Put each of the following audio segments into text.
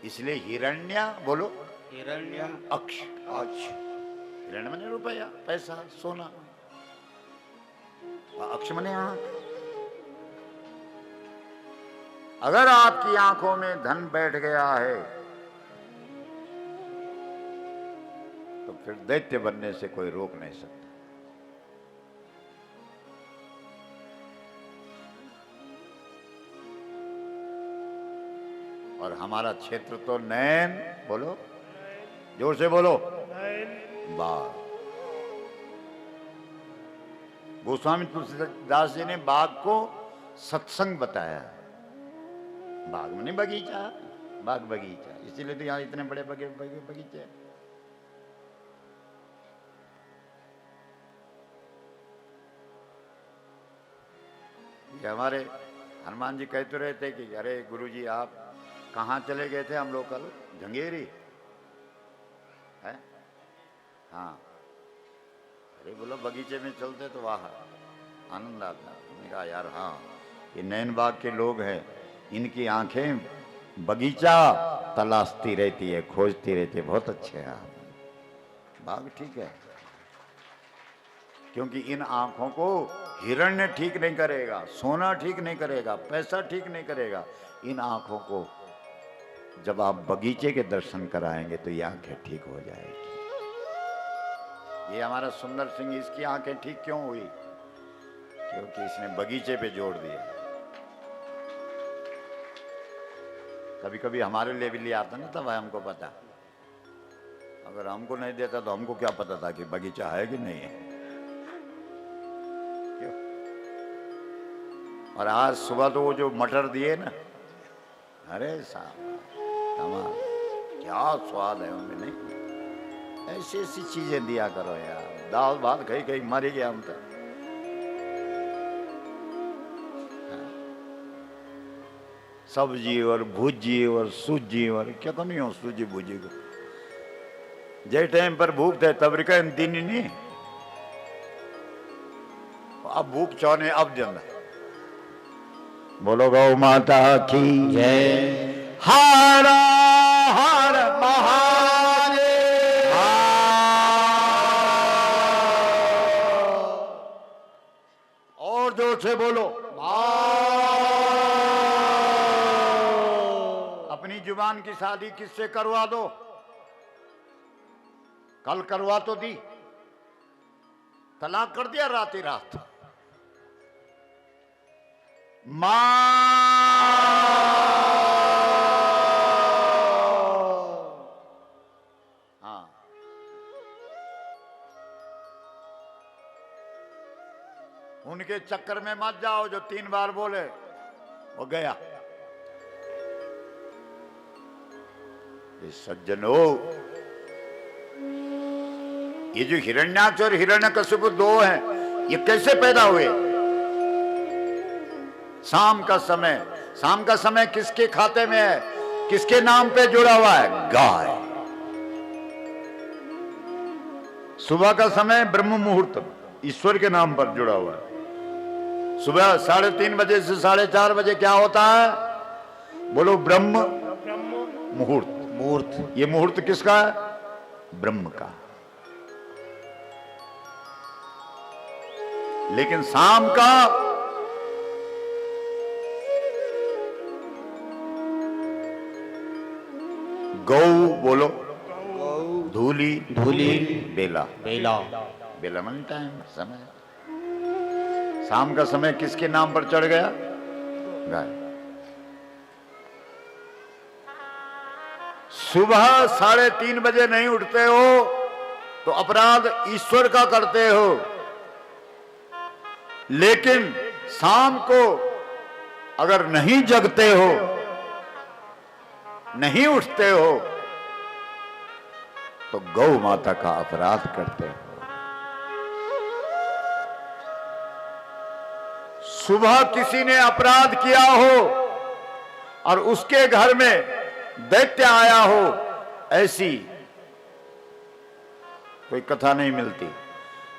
इसलिए हिरण्य बोलो, हिरण्य अक्ष। हिरण्य माने रुपया, पैसा, सोना, अक्ष माने आंख। अगर आपकी आंखों में धन बैठ गया है तो फिर दैत्य बनने से कोई रोक नहीं सकता। और हमारा क्षेत्र तो नैन, बोलो जोर से बोलो, बाघ। गोस्वामी तुलसीदास जी ने बाघ को सत्संग बताया। बाग में नहीं बगीचा, बाग बगीचा, इसीलिए तो यहाँ इतने बड़े बगीचे हैं। ये हमारे हनुमान जी कहते रहते कि अरे गुरुजी आप कहाँ चले गए थे? हम लोग कल जंगेरी है। हाँ, अरे बोलो बगीचे में चलते तो वाह आनंद आता। मैंने कहा यार हाँ, ये नैन बाग के लोग हैं, इनकी आंखें बगीचा तलाशती रहती है, खोजती रहती है। बहुत अच्छे हैं आप, बाग ठीक है, क्योंकि इन आंखों को हिरण्य ठीक नहीं करेगा, सोना ठीक नहीं करेगा, पैसा ठीक नहीं करेगा। इन आंखों को जब आप बगीचे के दर्शन कराएंगे तो ये आंखें ठीक हो जाएगी। ये हमारा सुंदर सिंह, इसकी आंखें ठीक क्यों हुई? क्योंकि इसने बगीचे पे जोड़ दिया। कभी कभी हमारे लिए भी ले आता ना, तब हमको पता। अगर हमको नहीं देता तो हमको क्या पता था कि बगीचा है कि नहीं है। क्यों? और आज सुबह तो वो जो मटर दिए ना, अरे साहब कमाल, क्या स्वाद है उनमें। नहीं, ऐसी ऐसी चीजें दिया करो यार। दाल भात खाई खाई मर गया हम तक। सब्जी और भुजी और सूजी और क्या कमी हो सूजी भुजी को। जे टाइम पर भूख थे तब रिका दिन ही नहीं, अब भूख चौने अब जंदा। बोलो गौ माता की जय। हर हर महादेव। और जोर से बोलो। अपनी जुबान की शादी किससे करवा दो? कल करवा तो दी, तलाक कर दिया रात ही रात। हाँ, उनके चक्कर में मत जाओ जो 3 बार बोले वो गया। सज्जनो, ये जो हिरण्याक्ष और हिरण्यकशिपु 2 हैं, ये कैसे पैदा हुए? शाम का समय, शाम का समय किसके खाते में है? किसके नाम पे जुड़ा हुआ है? गाय। सुबह का समय ब्रह्म मुहूर्त ईश्वर के नाम पर जुड़ा हुआ है। सुबह 3:30 बजे से 4:30 बजे क्या होता है? बोलो ब्रह्म मुहूर्त। मुहूर्त, ये मुहूर्त किसका है? ब्रह्म का। लेकिन शाम का गौ, बोलो धूली, धूली बेला, बेला, बेला मन टाइम, समय। शाम का समय किसके नाम पर चढ़ गया? गाय। सुबह 3:30 बजे नहीं उठते हो तो अपराध ईश्वर का करते हो, लेकिन शाम को अगर नहीं जगते हो, नहीं उठते हो तो गौ माता का अपराध करते हो। सुबह किसी ने अपराध किया हो और उसके घर में दैत्य आया हो, ऐसी कोई कथा नहीं मिलती।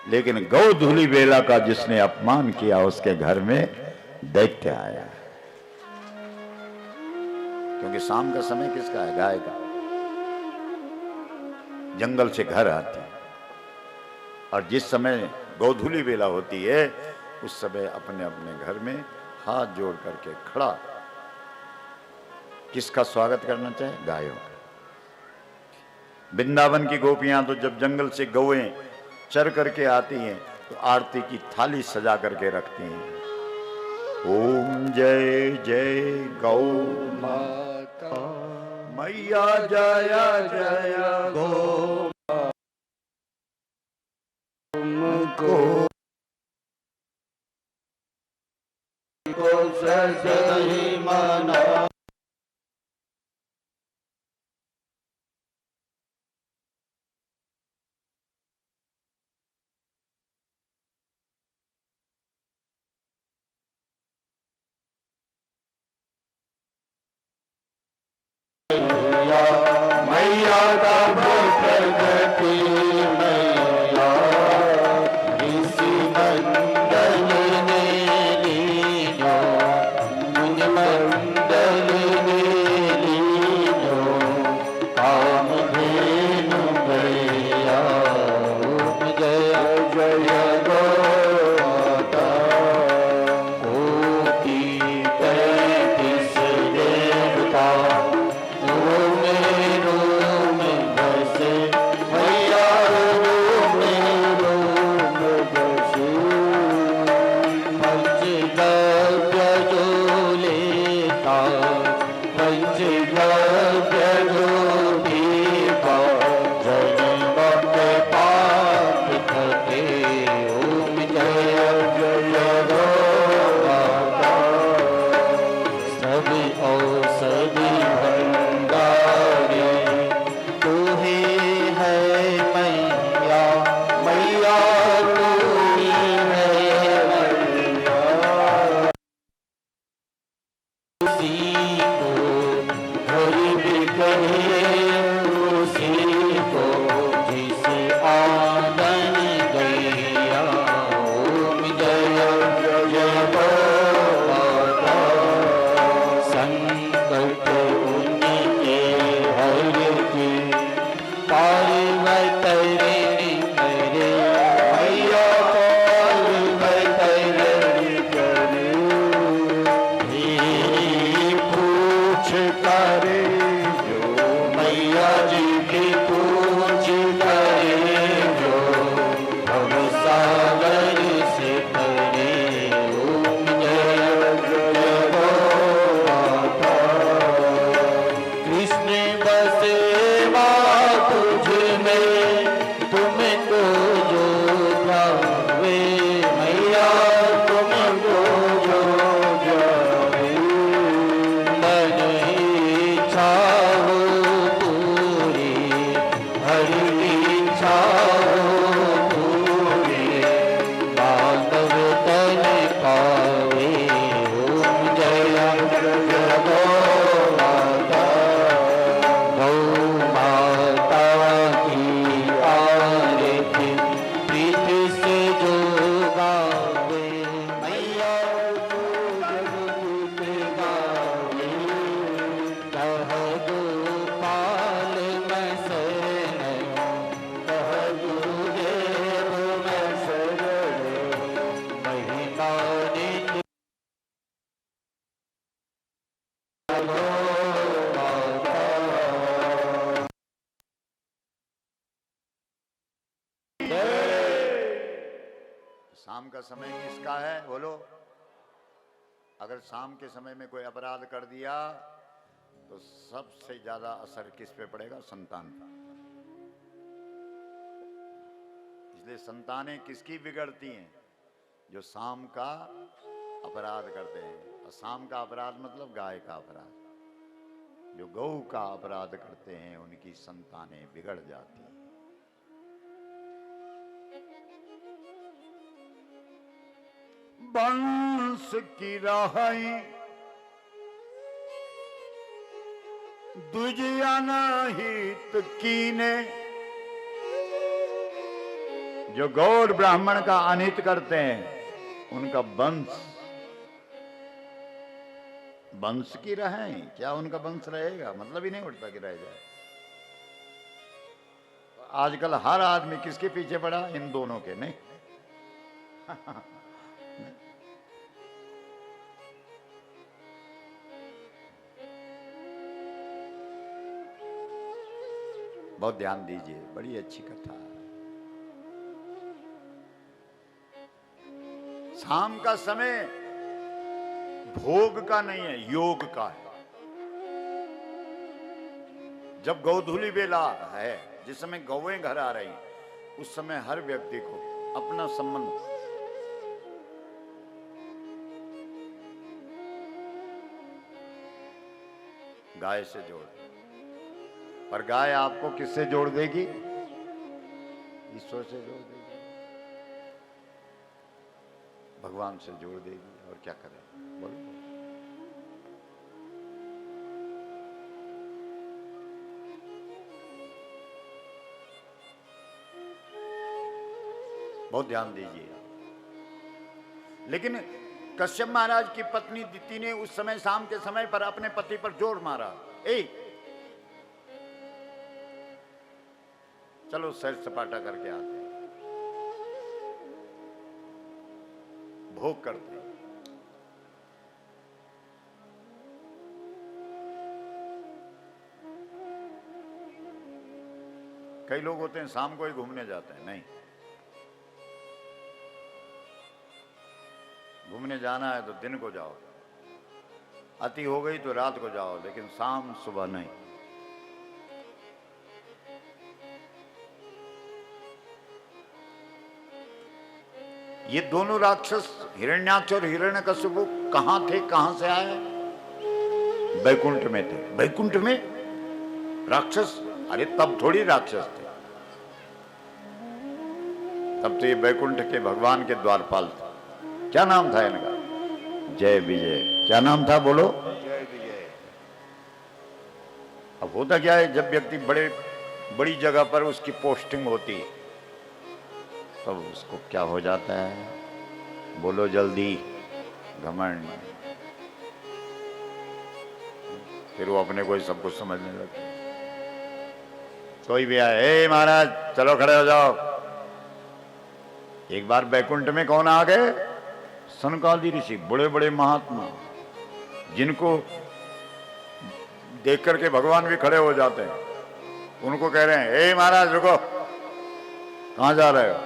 लेकिन गौ धूली बेला का जिसने अपमान किया उसके घर में दैत्य आया। क्योंकि शाम का समय किसका है? गाय का। जंगल से घर आती है और जिस समय गोधूली बेला होती है उस समय अपने अपने घर में हाथ जोड़ करके खड़ा किसका स्वागत करना चाहिए? गायों का। वृंदावन की गोपियां तो जब जंगल से गौएं चर करके आती हैं तो आरती की थाली सजा करके रखती हैं। ओम जय जय गौ माता मैया जय जय गौ को सही माना। मैया का प्रगति मैया इसी मंडल ने लीनो मुझ मंडल ने लीनो काम धेनु मैया जय जय गो माता कोटि 33 देवता शाम का समय किसका है? बोलो। अगर शाम के समय में कोई अपराध कर दिया तो सबसे ज्यादा असर किस पे पड़ेगा? संतान पर। इसलिए संतानें किसकी बिगड़ती हैं? जो शाम का अपराध करते हैं। और शाम का अपराध मतलब गाय का अपराध। जो गौ का अपराध करते हैं उनकी संतानें बिगड़ जाती हैं। बंस की राही दुजियन हित कीने। जो गौर ब्राह्मण का अनित करते हैं उनका वंश वंश की रहें, क्या उनका वंश रहेगा? मतलब ही नहीं उठता कि रह जाए। आजकल हर आदमी किसके पीछे पड़ा? इन दोनों के, नहीं? बहुत ध्यान दीजिए, बड़ी अच्छी कथा है। शाम का समय भोग का नहीं है, योग का है। जब गोधूली बेला है, जिस समय गौएं घर आ रही, उस समय हर व्यक्ति को अपना संबंध गाय से जोड़, पर गाय आपको किससे जोड़ देगी? ईश्वर से जोड़ देगी, भगवान से जोड़ देगी। और क्या करें, बोलो। बहुत ध्यान दीजिए। लेकिन कश्यप महाराज की पत्नी दिति ने उस समय शाम के समय पर अपने पति पर जोर मारा, ए चलो सैर सपाटा करके आते हैं, भोग करते हैं। कई लोग होते हैं शाम को ही घूमने जाते हैं, नहीं, घूमने जाना है तो दिन को जाओ, अति हो गई तो रात को जाओ, लेकिन शाम सुबह नहीं। ये दोनों राक्षस हिरण्याक्ष और हिरण्यकशिपु कहां थे, कहां से आए? बैकुंठ में थे। बैकुंठ में राक्षस? अरे तब थोड़ी राक्षस थे, तब तो ये बैकुंठ के भगवान के द्वारपाल थे। क्या नाम था इनका? जय विजय। क्या नाम था, बोलो? जय विजय। अब होता क्या है, जब व्यक्ति बड़ी जगह पर उसकी पोस्टिंग होती, तब उसको क्या हो जाता है, बोलो जल्दी? घमंड। फिर वो अपने को ही सब कुछ समझने लगता है। कोई भी आए, ए महाराज चलो खड़े हो जाओ। एक बार बैकुंठ में कौन आ गए? सनकादि ऋषि, बड़े बड़े महात्मा, जिनको देख करके भगवान भी खड़े हो जाते हैं। उनको कह रहे हैं, ए महाराज रुको, कहां जा रहे हो?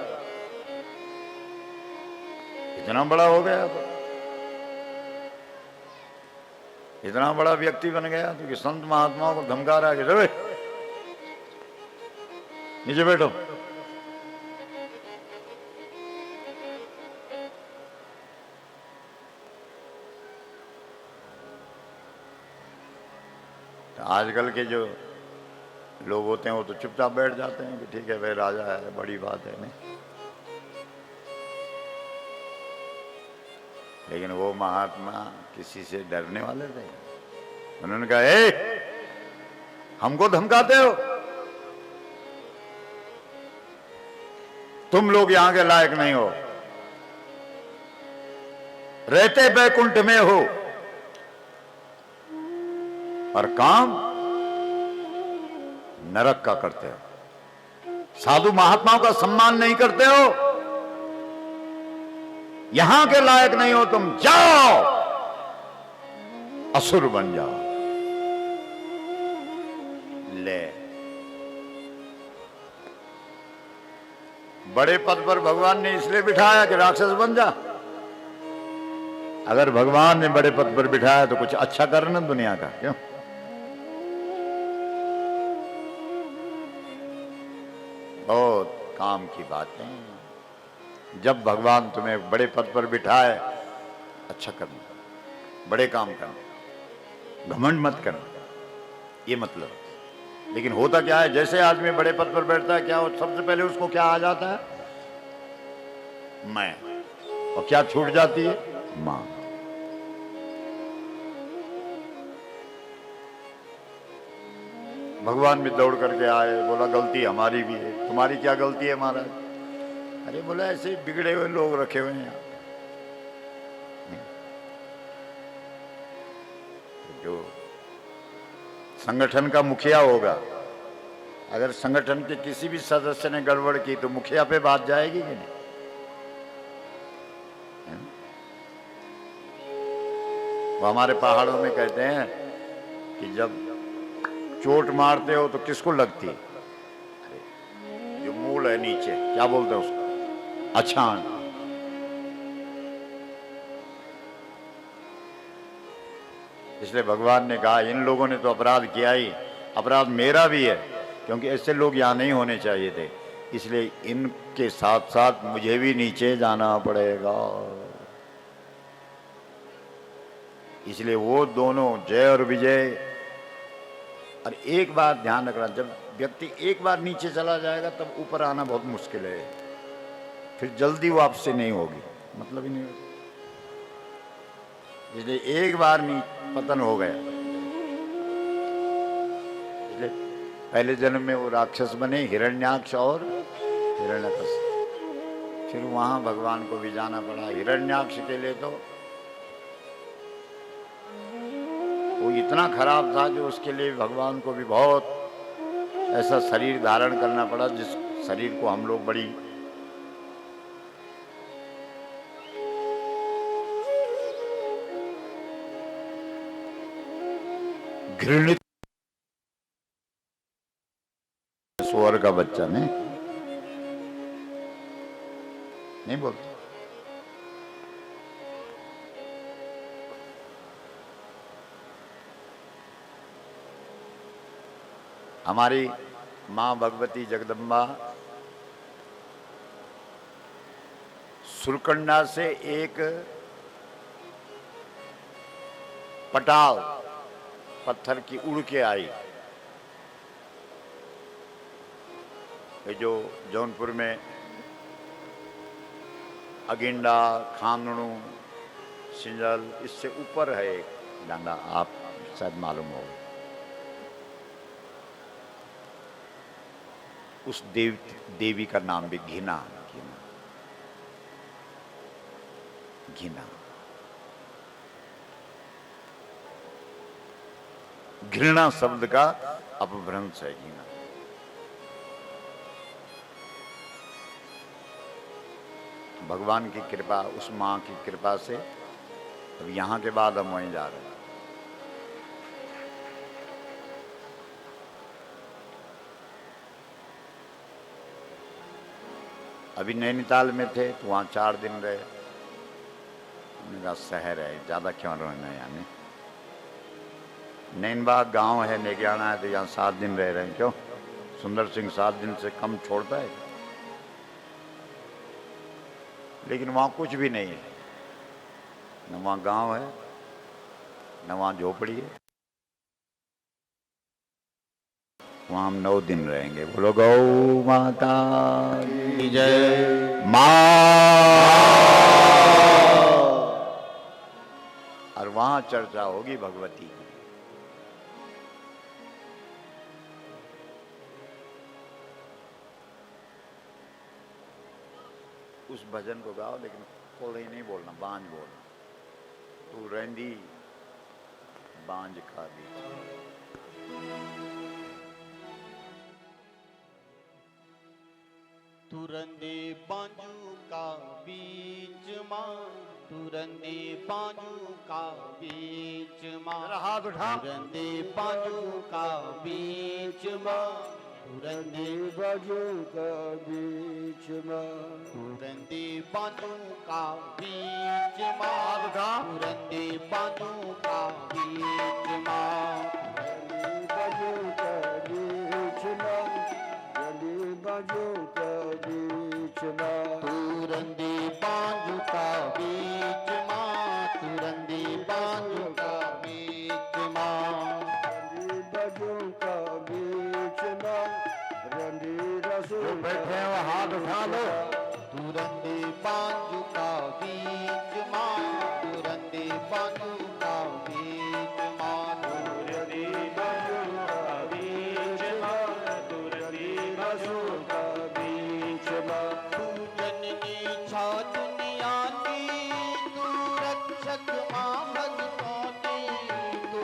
इतना बड़ा हो गया तो, इतना बड़ा व्यक्ति बन गया तो कि संत महात्माओं को धमका रहा है कि रहे नीचे बैठो। तो आजकल के जो लोग होते हैं वो तो चुपचाप बैठ जाते हैं कि ठीक है भाई, राजा है, बड़ी बात है, नहीं। लेकिन वो महात्मा किसी से डरने वाले थे? उन्होंने कहा, ए हमको धमकाते हो? तुम लोग यहां के लायक नहीं हो, रहते बैकुंठ में हो और काम नरक का करते हो। साधु महात्माओं का सम्मान नहीं करते हो, यहां के लायक नहीं हो तुम, जाओ असुर बन जाओ। ले, बड़े पद पर भगवान ने इसलिए बिठाया कि राक्षस बन जा। अगर भगवान ने बड़े पद पर बिठाया तो कुछ अच्छा करना दुनिया का, क्यों? बहुत काम की बातें। जब भगवान तुम्हें बड़े पद पर बिठाए, अच्छा करना, बड़े काम करना, घमंड मत करना, ये मतलब। लेकिन होता क्या है, जैसे आदमी बड़े पद पर बैठता है, क्या हो, सबसे पहले उसको क्या आ जाता है? मैं। और क्या छूट जाती है? मां। भगवान भी दौड़ करके आए, बोला गलती हमारी भी है। तुम्हारी क्या गलती है महाराज? अरे बोला ऐसे बिगड़े हुए लोग रखे हुए हैं। जो संगठन का मुखिया होगा, अगर संगठन के किसी भी सदस्य ने गड़बड़ की तो मुखिया पे बात जाएगी कि नहीं? वो हमारे पहाड़ों में कहते हैं कि जब चोट मारते हो तो किसको लगती है? जो मूल है नीचे, क्या बोलते हैं उसको? अछान। इसलिए भगवान ने कहा इन लोगों ने तो अपराध किया ही, अपराध मेरा भी है, क्योंकि ऐसे लोग यहाँ नहीं होने चाहिए थे, इसलिए इनके साथ साथ मुझे भी नीचे जाना पड़ेगा। इसलिए वो दोनों जय और विजय। और एक बात ध्यान रखना, जब व्यक्ति एक बार नीचे चला जाएगा तब ऊपर आना बहुत मुश्किल है, फिर जल्दी वापसी नहीं होगी, मतलब ही नहीं होगी। इसलिए एक बार पतन हो गया, इसलिए पहले जन्म में वो राक्षस बने, हिरण्याक्ष और हिरण्यकश्यप। फिर वहां भगवान को भी जाना पड़ा। हिरण्याक्ष के लिए तो वो इतना खराब था जो उसके लिए भगवान को भी बहुत ऐसा शरीर धारण करना पड़ा, जिस शरीर को हम लोग बड़ी घृणित, सुअर का बच्चा नहीं बोलते। हमारी मां भगवती जगदम्बा सुरकंडा से एक पटाल पत्थर की उड़ के आई। ये जो जौनपुर में अगिंडा, खानू, सिंजल, इससे ऊपर है एक डांडा, आप शायद मालूम हो। उस देवी का नाम भी घिना। घिना, घृणा शब्द का अपभ्रंश है घृणा। भगवान की कृपा, उस मां की कृपा से अब यहां के बाद हम वहीं जा रहे हैं। अभी नैनीताल में थे तो वहां 4 दिन रहे। हमने कहा शहर है, ज्यादा क्यों रहना है यानी। नैनबाग गांव है, नेगियाना है, तो यहाँ 7 दिन रह रहे हैं। क्यों? सुंदर सिंह 7 दिन से कम छोड़ता है? लेकिन वहां कुछ भी नहीं है, न वहां गांव है, न वहां झोपड़ी है। वहां हम 9 दिन रहेंगे। बोलो गौ माता की जय। मां। और वहां चर्चा होगी भगवती की। उस भजन को गाओ, लेकिन कोल्ही नहीं बोलना, बांझ बोलना। तू रेंदी बांझ का बीच। तू रंदी बांझू का बीच मां, तू रंदी बांझू का बीच मां। हाथ उठा। रंदी बांझू का बीच मां, रंदी बाजू का बीच मां। रंदी बाजू का बीच मां। रंदी बाजू का बीच मां। रंदी बाजू का बीच मां। रंदी बाजू का बीच मां। रंदी बाजू का बीच मां। रंदी बाजू का बीच मां। रंदी बाजू का बीच मां। जो बैठे हैं वो हाथ उठा लो। तू रंदी बाजू का बीच मां। तू रंदी बाजू का बीच मां। तू रंदी बाजू का बीच मां। तू रंदी बाजू का बीच मां। तू जननी छा दुनिया की, तू रक्षक मां भगतों की। तू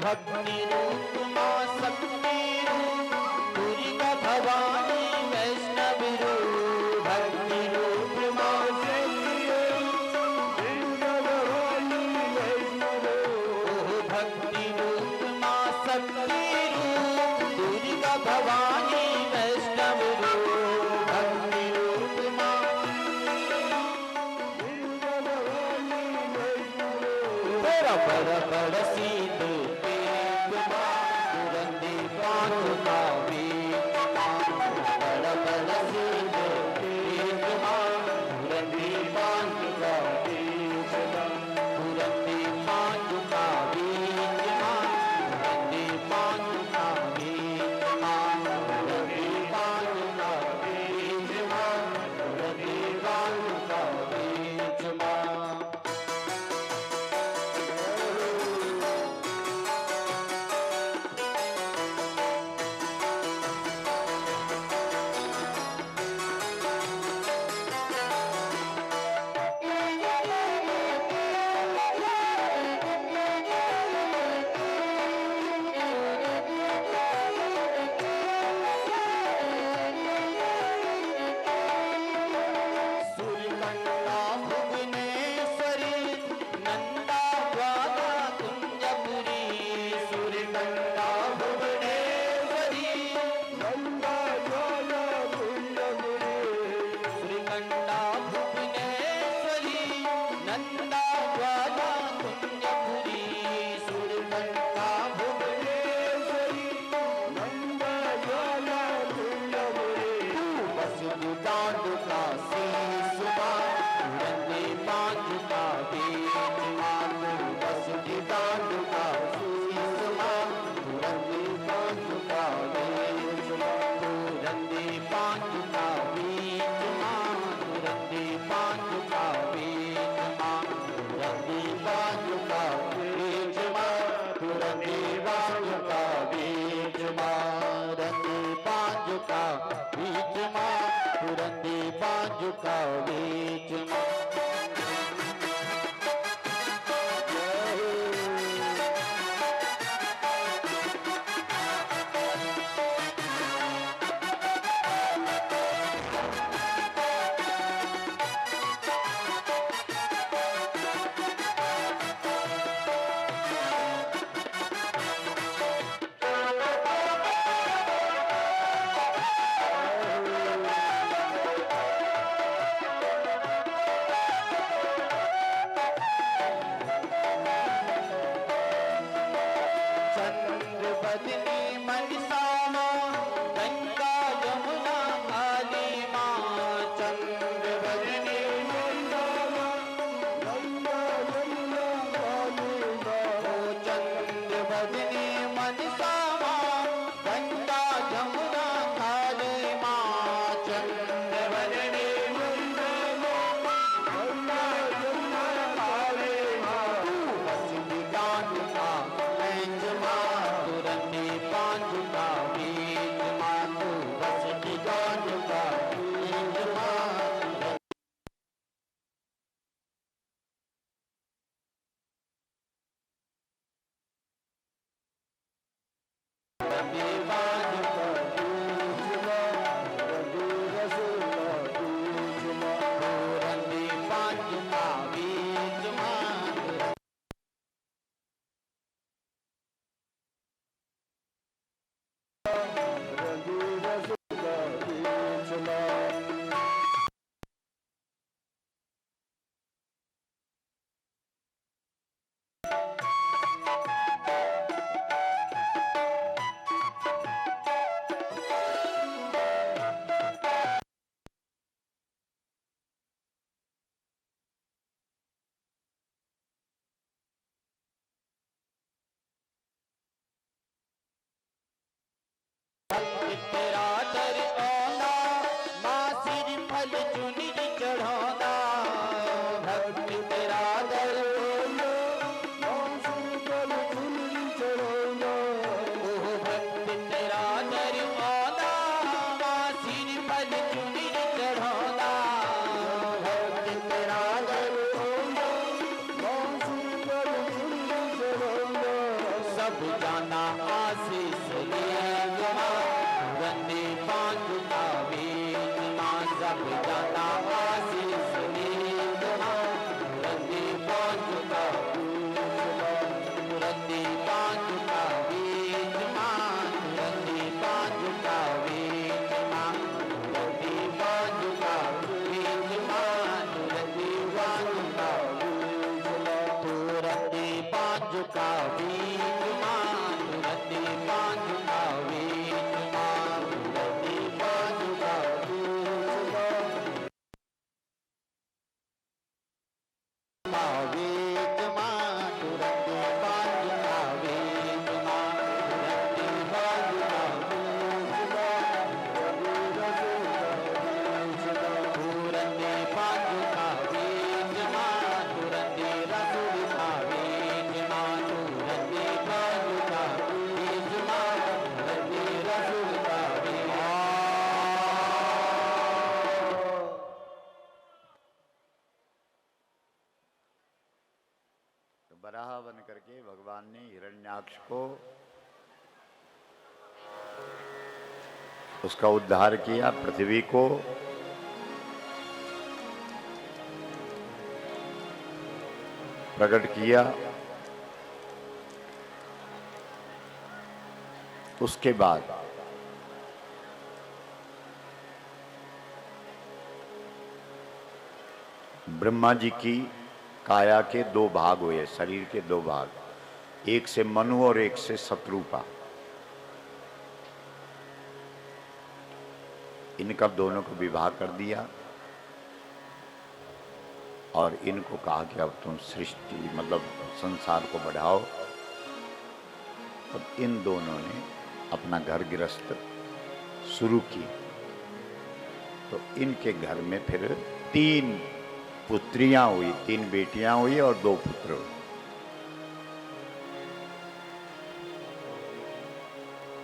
भक्ति रूप माँ शक्ति रूप दुर्गा भवानी वैष्णव रूप भक्ति रूप माँ शक्ति रूप दुर्गा भवानी वैष्णव रूप भक्ति रूप माँ शक्ति रूप दुर्गा भवानी वैष्णव रूप भक्ति रूप माँ बड़ा बड़ा बड़ा सीध पेट माँ तुरंती पाँच का बीच माँ बड़ा बड़ा सीध पेट माँ तुरंती पाँच का बीच माँ तुरंती पाँच का बीच माँ तुरंती पाँच का बीच माँ तुरंती पाँच का बीच माँ तुरंती पाँच का बीच माँ सूर्यकंडा भुवनेश्वरी नंदा ज्वाला कुंजपुरी सूर्यकंडा भुवनेश्वरी नंदा ज्वाला कुंजपुरी सूर्यकंडा भुवनेश्वरी नंदा ज्वाला कुंजपुरी सूर्यकंडा भुवनेश्वरी नंदा ज्वाला कुंजपुरी बस दांड का शीश माँ तुरंती पाँच का बीच माँ बस दांड का शीश माँ तुरंती पाँच का बीच माँ तुरंती पाँच का बीच माँ तुरंती पाँच का बीच माँ तुरंती पाँच का बीच माँ तुरंती पाँच का बीच माँ तुरंती पाँच का बीच माँ तुरंती पाँच का बीच माँ चंद्र बदनी मनसा माँ गंगा यमुना काली माँ चंद्र बदनी मनसा माँ गंगा यमुना काली माँ चंद्र बदनी मनसा माँ गंगा यमुना काली माँ चंद्र बदनी मनसा माँ गंगा यमुना काली माँ बस निगाह का पंच माँ तुरंती पाँच का बीच माँ तू बस निगाह का पंच माँ तुरंती पाँच का बीच माँ तुरंती पाँच का बीच माँ जाना आशीष लीन माँ रंदी बांधू का बीज माँ सब जाना आशीष लीन माँ रंदी बांधू का रंदी बांधू का बीज माँ रंदी बांधू का बीज माँ रंदी बांधू का बीज माँ रंदी बांधू का रंदी बांधू का बीज माँ रंदी बांधू का बीज माँ रंदी बांधू का बीज माँ रंदी बांधू का बीज माँ रंदी बांधू का रंदी बांधू का बीज माँ रंदी रसूल का बीज माँ रंदी बांधू का बीज माँ रंदी रसूल का बीज तो बराह बन करके भगवान ने हिरण्याक्ष को उसका उद्धार किया, पृथ्वी को प्रकट किया। उसके बाद ब्रह्मा जी की काया के दो भाग हुए, शरीर के दो भाग, एक से मनु और एक से शत्रुपा। इनका दोनों को विवाह कर दिया और इनको कहा कि अब तुम सृष्टि मतलब संसार को बढ़ाओ। अब इन दोनों ने अपना घर गृहस्थ शुरू की। तो इनके घर में फिर 3 पुत्रियां हुई, 3 बेटियां हुई और 2 पुत्र हुए।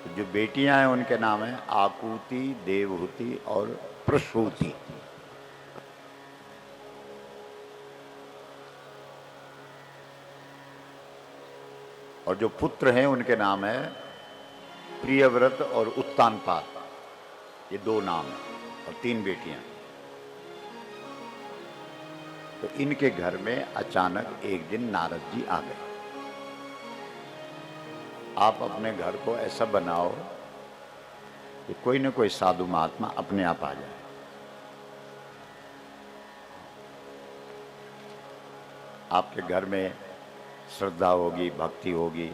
तो जो बेटियां हैं उनके नाम है आकुति, देवहूति और प्रसूति। और जो पुत्र हैं उनके नाम है प्रियव्रत और उत्तानपाद। ये 2 नाम हैं और 3 बेटियां। तो इनके घर में अचानक एक दिन नारद जी आ गए। आप अपने घर को ऐसा बनाओ कि कोई न कोई साधु महात्मा अपने आप आ जाए। आपके घर में श्रद्धा होगी, भक्ति होगी,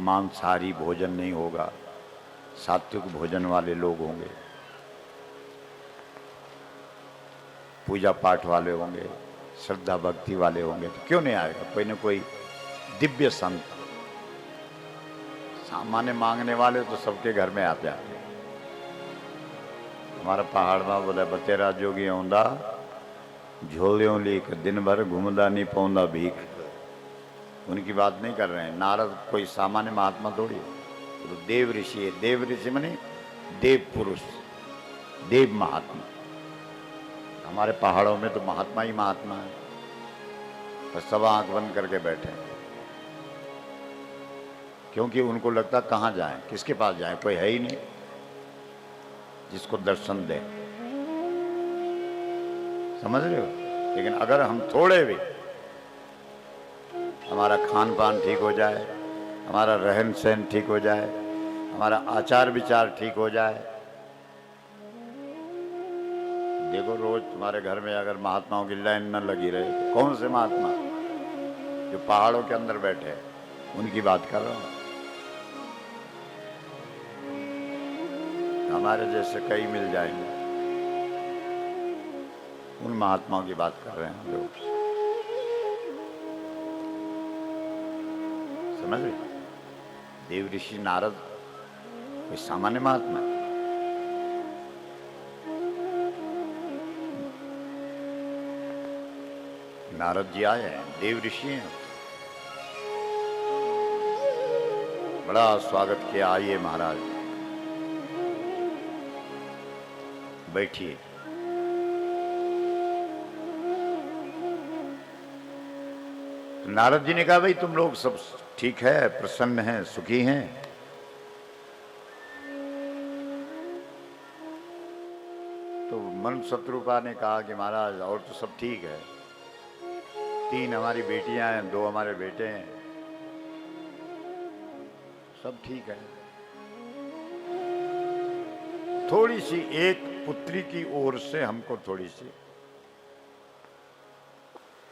मांसाहारी भोजन नहीं होगा, सात्विक भोजन वाले लोग होंगे, पूजा पाठ वाले होंगे, श्रद्धा भक्ति वाले होंगे। तो क्यों नहीं आएगा कोई न कोई दिव्य संत। सामान्य मांगने वाले तो सबके घर में आते हैं। हमारा पहाड़ में बोला बतेरा जोगी आंदा झोलियों लेकर दिन भर घूमदा नहीं पौंदा भीख। उनकी बात नहीं कर रहे हैं। नारद कोई सामान्य महात्मा थोड़ी है, तो देव ऋषि है। देव ऋषि माने देव पुरुष, देव महात्मा। हमारे पहाड़ों में तो महात्मा ही महात्मा है, तो सब आंख बंद करके बैठे हैं। क्योंकि उनको लगता कहाँ जाएं, किसके पास जाएं, कोई है ही नहीं जिसको दर्शन दे। समझ रहे हो? लेकिन अगर हम थोड़े भी हमारा खान पान ठीक हो जाए, हमारा रहन सहन ठीक हो जाए, हमारा आचार विचार ठीक हो जाए। देखो रोज तुम्हारे घर में अगर महात्माओं की लाइन न लगी रहे, तो कौन से महात्मा? जो पहाड़ों के अंदर बैठे हैं उनकी बात कर रहा हूँ। हमारे जैसे कई मिल जाएंगे, उन महात्माओं की बात कर रहे हैं हम लोग। समझ रहे? देव ऋषि नारद कोई सामान्य महात्मा है। नारद जी आए हैं, देव ऋषि हैं। बड़ा स्वागत किया, आइए महाराज बैठिए। नारद जी ने कहा भाई तुम लोग सब ठीक है, प्रसन्न हैं, सुखी हैं? तो मन शत्रुपा ने कहा कि महाराज और तो सब ठीक है, 3 हमारी बेटियां हैं, 2 हमारे बेटे हैं, सब ठीक है। थोड़ी सी एक पुत्री की ओर से हमको थोड़ी सी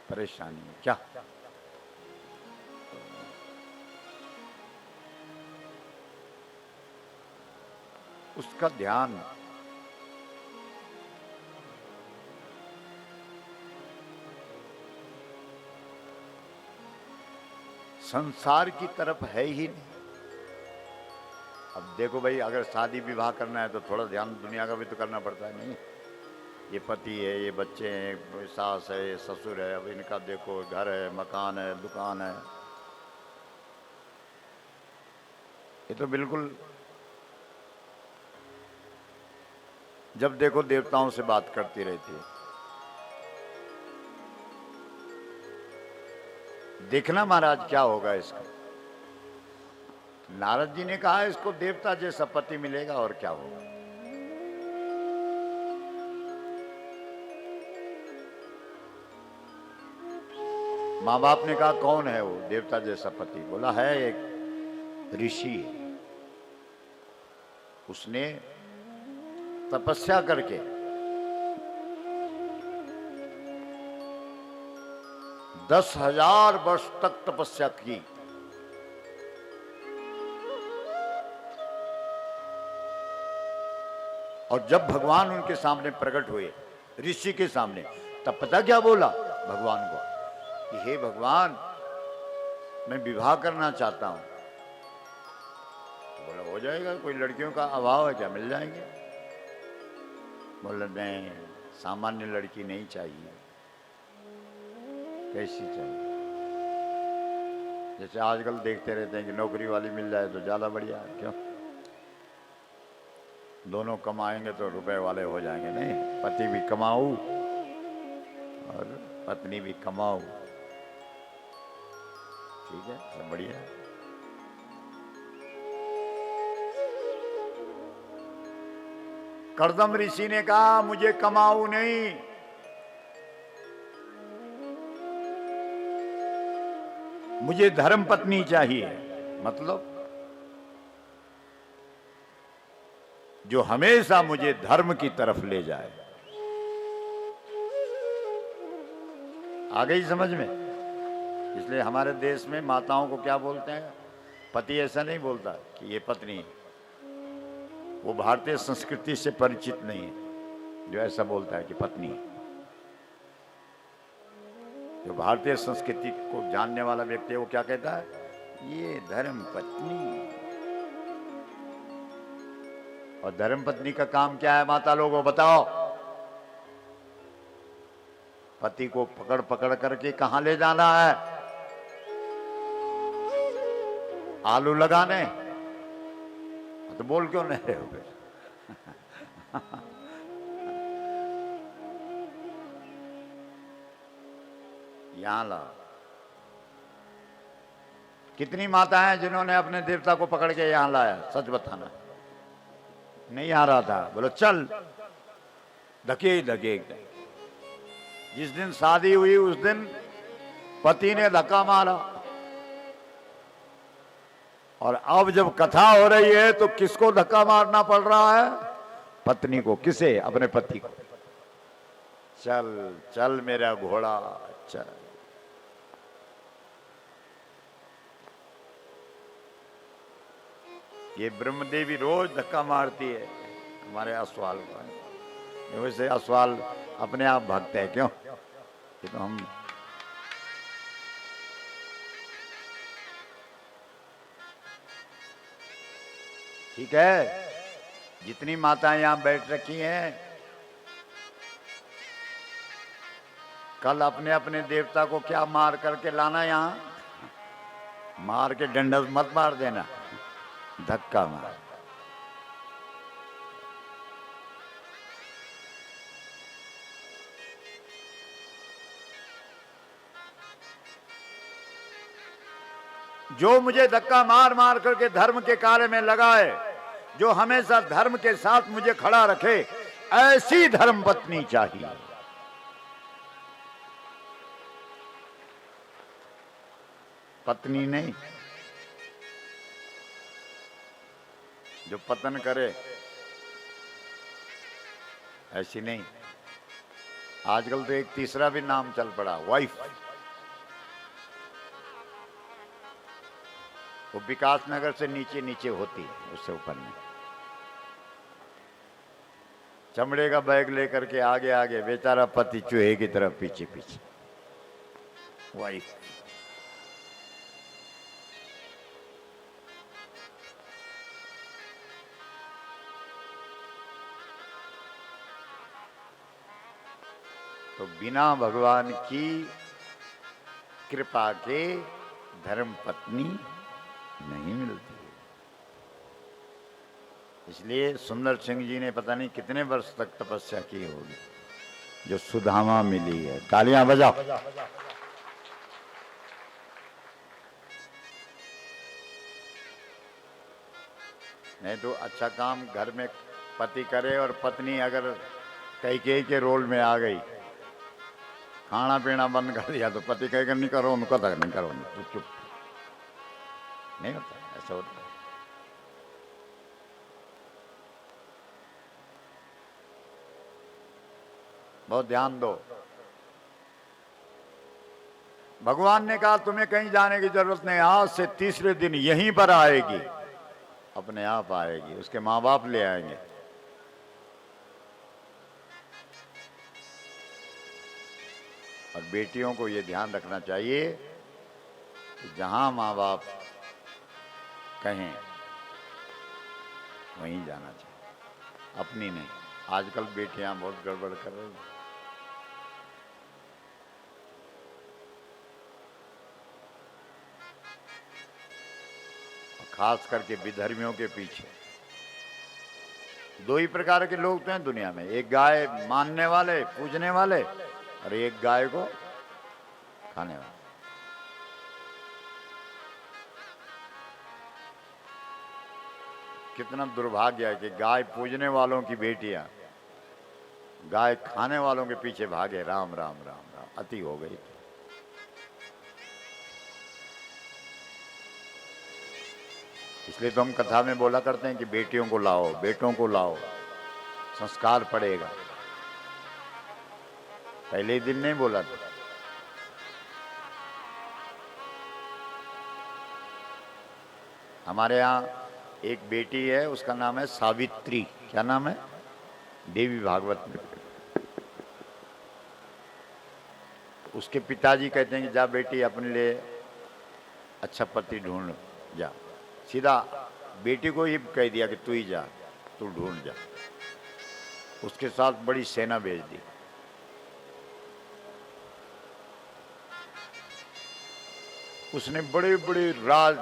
परेशानी है। क्या? उसका ध्यान संसार की तरफ है ही नहीं। अब देखो भाई, अगर शादी विवाह करना है तो थोड़ा ध्यान दुनिया का भी तो करना पड़ता है। नहीं, ये पति है, ये बच्चे हैं, सास है, ये ससुर है, अब इनका देखो, घर है, मकान है, दुकान है, ये तो बिल्कुल। जब देखो देवताओं से बात करती रहती है। देखना महाराज क्या होगा इसका। नारद जी ने कहा इसको देवता जैसा पति मिलेगा, और क्या होगा। माँ बाप ने कहा कौन है वो देवता जैसा पति? बोला है एक ऋषि, उसने तपस्या करके 10,000 वर्ष तक तपस्या की, और जब भगवान उनके सामने प्रकट हुए, ऋषि के सामने, तब पता क्या बोला भगवान को कि हे भगवान, मैं विवाह करना चाहता हूं। बोला हो जाएगा, कोई लड़कियों का अभाव है क्या, मिल जाएंगे। बोला नहीं, सामान्य लड़की नहीं चाहिए। कैसी चाहिए? जैसे आजकल देखते रहते हैं कि नौकरी वाली मिल जाए तो ज्यादा बढ़िया है। क्यों? दोनों कमाएंगे तो रुपए वाले हो जाएंगे। नहीं, पति भी कमाऊं और पत्नी भी कमाऊं, ठीक है, सब बढ़िया। कर्दम ऋषि ने कहा मुझे कमाऊ नहीं, मुझे धर्म पत्नी चाहिए। मतलब जो हमेशा मुझे धर्म की तरफ ले जाए। आ गई समझ में? इसलिए हमारे देश में माताओं को क्या बोलते हैं? पति ऐसा नहीं बोलता कि ये पत्नी है। वो भारतीय संस्कृति से परिचित नहीं है जो ऐसा बोलता है कि पत्नी है। जो भारतीय संस्कृति को जानने वाला व्यक्ति है वो क्या कहता है? ये धर्म पत्नी। और धर्म पत्नी का काम क्या है माता लोगों बताओ? पति को पकड़ पकड़ करके कहां ले जाना है? आलू लगाने। तो बोल क्यों नहीं रहे हो फिर? यहां ला। कितनी माता हैं जिन्होंने अपने देवता को पकड़ के यहां लाया? सच बताना। नहीं आ रहा था, बोलो चल, धकेल धकेल। जिस दिन शादी हुई उस दिन पति ने धक्का मारा, और अब जब कथा हो रही है तो किसको धक्का मारना पड़ रहा है? पत्नी को। किसे? अपने पति को। चल चल मेरा घोड़ा चल। ये ब्रह्मदेवी रोज धक्का मारती है हमारे अस्वाल को। वैसे अस्वाल अपने आप भागते हैं क्यों? ये तो हम ठीक है। जितनी माताएं यहां बैठ रखी हैं, कल अपने अपने देवता को क्या मार करके लाना यहां? मार के डंडा मत मार देना, धक्का मार। जो मुझे धक्का मार मार करके धर्म के कार्य में लगाए, जो हमेशा धर्म के साथ मुझे खड़ा रखे, ऐसी धर्म पत्नी चाहिए। पत्नी नहीं जो पतन करे, ऐसी नहीं। आजकल तो एक तीसरा भी नाम चल पड़ा, वाइफ। वो विकास नगर से नीचे नीचे होती है, उससे ऊपर नहीं। चमड़े का बैग लेकर के आगे आगे, बेचारा पति चूहे की तरफ पीछे पीछे, वाइफ। तो बिना भगवान की कृपा के धर्म पत्नी नहीं मिलती। इसलिए सुंदर सिंह जी ने पता नहीं कितने वर्ष तक तपस्या की होगी, जो सुदामा मिली है। तालियां बजाओ। नहीं तो अच्छा काम घर में पति करे और पत्नी अगर कैकेयी के रोल में आ गई, खाना पीना बंद कर दिया, तो पति कहेगा नहीं करो, उनको तक नहीं करो, तू चुप। नहीं होता, ऐसा होता है। बहुत ध्यान दो। भगवान ने कहा तुम्हें कहीं जाने की जरूरत नहीं, आज से तीसरे दिन यहीं पर आएगी, अपने आप आएगी, उसके माँ बाप ले आएंगे। और बेटियों को ये ध्यान रखना चाहिए कि जहां माँ बाप कहें वहीं जाना चाहिए, अपनी नहीं। आजकल बेटियां बहुत गड़बड़ कर रही हैं। खास करके विधर्मियों के पीछे दो ही प्रकार के लोग तो हैं दुनिया में, एक गाय मानने वाले, पूजने वाले, और एक गाय को खाने वाले। कितना दुर्भाग्य है कि गाय पूजने वालों की बेटियां गाय खाने वालों के पीछे भागे। राम राम राम राम, अति हो गई। इसलिए तो हम कथा में बोला करते हैं कि बेटियों को लाओ, बेटों को लाओ, संस्कार पड़ेगा। पहले ही दिन नहीं बोला था। हमारे यहाँ एक बेटी है, उसका नाम है सावित्री। क्या नाम है? देवी भागवत में। उसके पिताजी कहते हैं कि जा बेटी अपने लिए अच्छा पति ढूंढ जा। सीधा बेटी को ही कह दिया कि तू ही जा, तू ढूंढ जा। उसके साथ बड़ी सेना भेज दी। उसने बड़े बड़े राज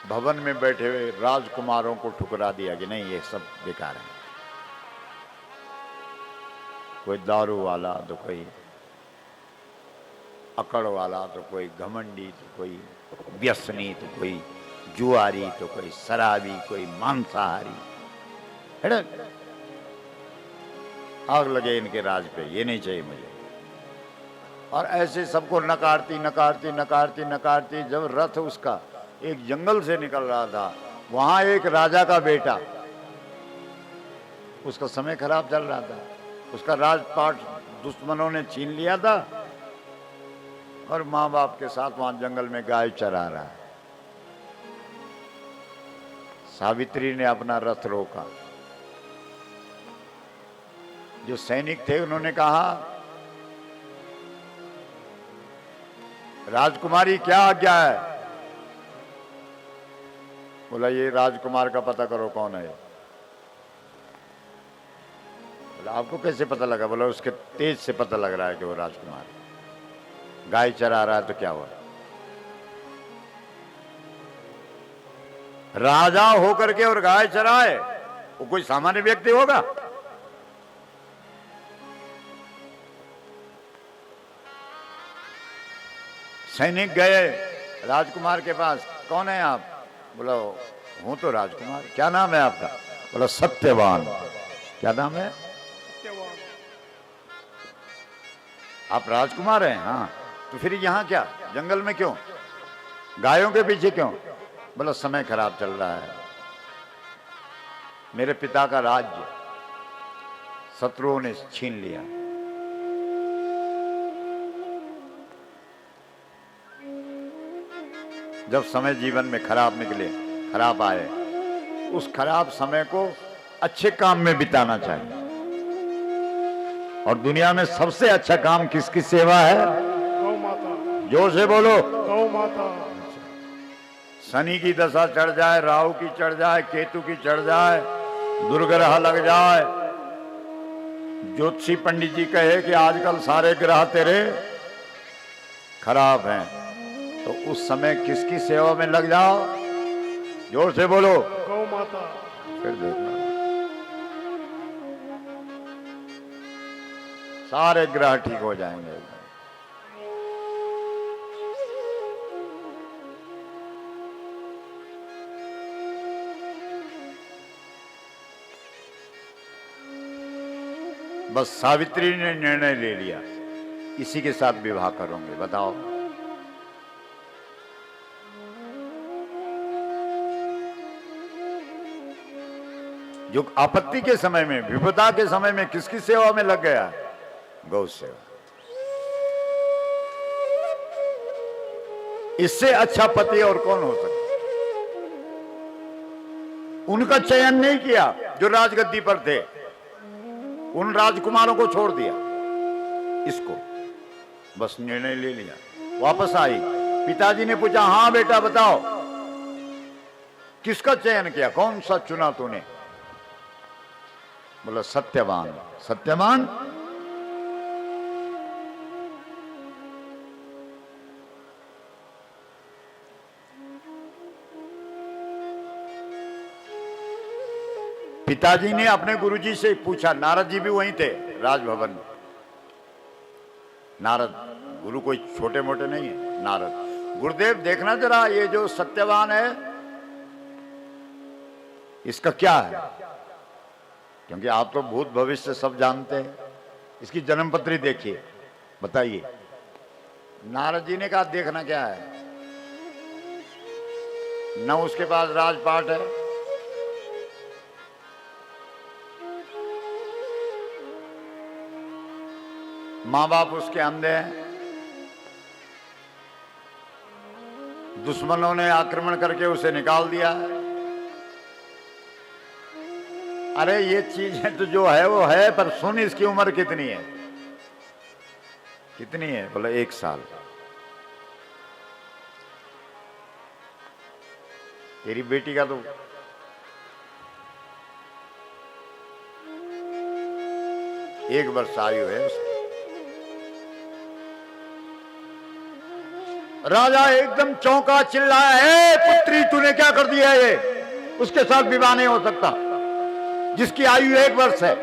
भवन में बैठे हुए राजकुमारों को ठुकरा दिया कि नहीं, ये सब बेकार है। कोई दारू वाला, तो कोई अकड़ वाला, तो कोई घमंडी, तो कोई व्यसनी, तो कोई जुआरी, तो कोई शराबी, कोई मांसाहारी। है आग लगे इनके राज पे, ये नहीं चाहिए मुझे। और ऐसे सबको नकारती नकारती नकारती नकारती, जब रथ उसका एक जंगल से निकल रहा था, वहां एक राजा का बेटा, उसका समय खराब चल रहा था, उसका राजपाट दुश्मनों ने छीन लिया था, और माँ बाप के साथ वहां जंगल में गाय चरा रहा है। सावित्री ने अपना रथ रोका। जो सैनिक थे उन्होंने कहा, राजकुमारी क्या आज्ञा है? बोला ये राजकुमार का पता करो कौन है। बोला आपको कैसे पता लगा? बोला उसके तेज से पता लग रहा है कि वो राजकुमार है। गाय चरा रहा है तो क्या हुआ? राजा होकर के और गाय चराए, वो कोई सामान्य व्यक्ति होगा? सैनिक गए राजकुमार के पास, कौन है आप? बोला हूं तो राजकुमार। क्या नाम है आपका? बोला सत्यवान। क्या नाम है? आप राजकुमार हैं? हाँ। तो फिर यहाँ क्या, जंगल में क्यों, गायों के पीछे क्यों? बोला समय खराब चल रहा है, मेरे पिता का राज्य शत्रुओं ने छीन लिया। जब समय जीवन में खराब निकले, खराब आए, उस खराब समय को अच्छे काम में बिताना चाहिए। और दुनिया में सबसे अच्छा काम किसकी सेवा है? गौ माता। जोर से बोलो। गौ माता। शनि की दशा चढ़ जाए, राहु की चढ़ जाए, केतु की चढ़ जाए, दुर्ग्रह लग जाए, ज्योतिषी पंडित जी कहे कि आजकल सारे ग्रह तेरे खराब हैं, तो उस समय किसकी सेवा में लग जाओ? जोर से बोलो। गौ माता। फिर देखना सारे ग्रह ठीक हो जाएंगे। बस सावित्री ने निर्णय ले लिया, इसी के साथ विवाह करोगे। बताओ, जो आपत्ति के समय में, विपदा के समय में किसकी सेवा में लग गया? गौ सेवा। इससे अच्छा पति और कौन हो सकता? उनका चयन नहीं किया जो राजगद्दी पर थे, उन राजकुमारों को छोड़ दिया, इसको बस निर्णय ले लिया। वापस आई, पिताजी ने पूछा, हाँ बेटा बताओ किसका चयन किया, कौन सा चुना तूने? बोला सत्यवान। सत्यवान? पिताजी ने अपने गुरुजी से पूछा, नारद जी भी वहीं थे राजभवन में। नारद गुरु कोई छोटे मोटे नहीं है। नारद, गुरुदेव देखना जरा ये जो सत्यवान है इसका क्या है, क्योंकि आप तो भूत भविष्य सब जानते हैं, इसकी जन्मपत्री देखिए, बताइए। नारद जी ने कहा देखना क्या है, न उसके पास राजपाट है, मां बाप उसके अंधे हैं, दुश्मनों ने आक्रमण करके उसे निकाल दिया है। अरे ये चीजें तो जो है वो है, पर सुन इसकी उम्र कितनी है? कितनी है? बोला 1 साल। तेरी बेटी का तो 1 वर्ष आयु है उसकी। राजा एकदम चौंका, चिल्लाया, है पुत्री तूने क्या कर दिया? ये उसके साथ विवाह नहीं हो सकता जिसकी आयु 1 वर्ष है,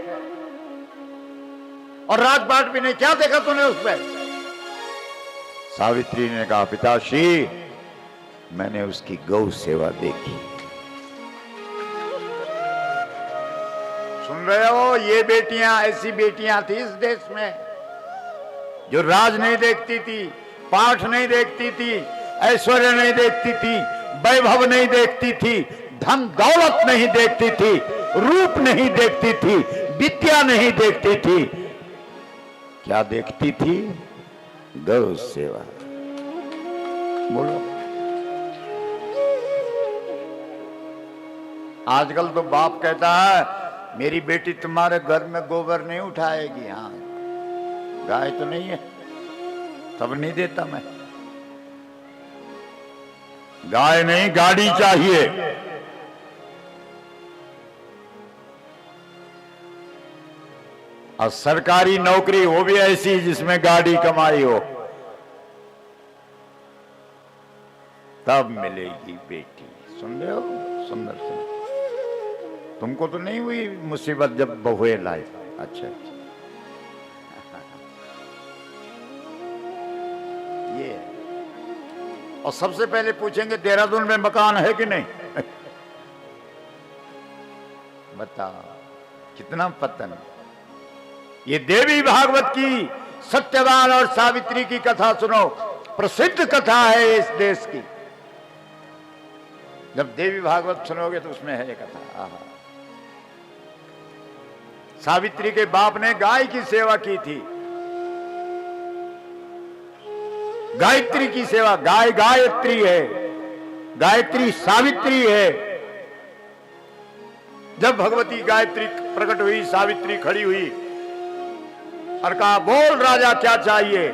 और राजपाट भी नहीं, क्या देखा तूने उस पर? सावित्री ने कहा, पिताश्री मैंने उसकी गौ सेवा देखी। सुन रहे हो? ये बेटियां, ऐसी बेटियां थी इस देश में जो राज नहीं देखती थी, पाठ नहीं देखती थी, ऐश्वर्य नहीं देखती थी, वैभव नहीं देखती थी, धन दौलत नहीं देखती थी, रूप नहीं देखती थी, विद्या नहीं देखती थी, क्या देखती थी? गौ सेवा। बोलो, आजकल तो बाप कहता है मेरी बेटी तुम्हारे घर में गोबर नहीं उठाएगी। हाँ, गाय तो नहीं है तब नहीं देता मैं। गाय नहीं, गाड़ी चाहिए। और सरकारी नौकरी वो भी ऐसी जिसमें गाड़ी कमाई हो, तब मिलेगी बेटी। सुन रहे हो? सुंदर से तुमको तो नहीं हुई मुसीबत जब बहुए लाई? अच्छा, ये और सबसे पहले पूछेंगे देहरादून में मकान है कि नहीं। बताओ कितना पतन। ये देवी भागवत की सत्यवान और सावित्री की कथा सुनो, प्रसिद्ध कथा है इस देश की। जब देवी भागवत सुनोगे तो उसमें है ये कथा। आहा। सावित्री के बाप ने गाय की सेवा की थी, गायत्री की सेवा। गाय गायत्री है, गायत्री सावित्री है। जब भगवती गायत्री प्रकट हुई, सावित्री खड़ी हुई और कहा, बोल राजा क्या चाहिए?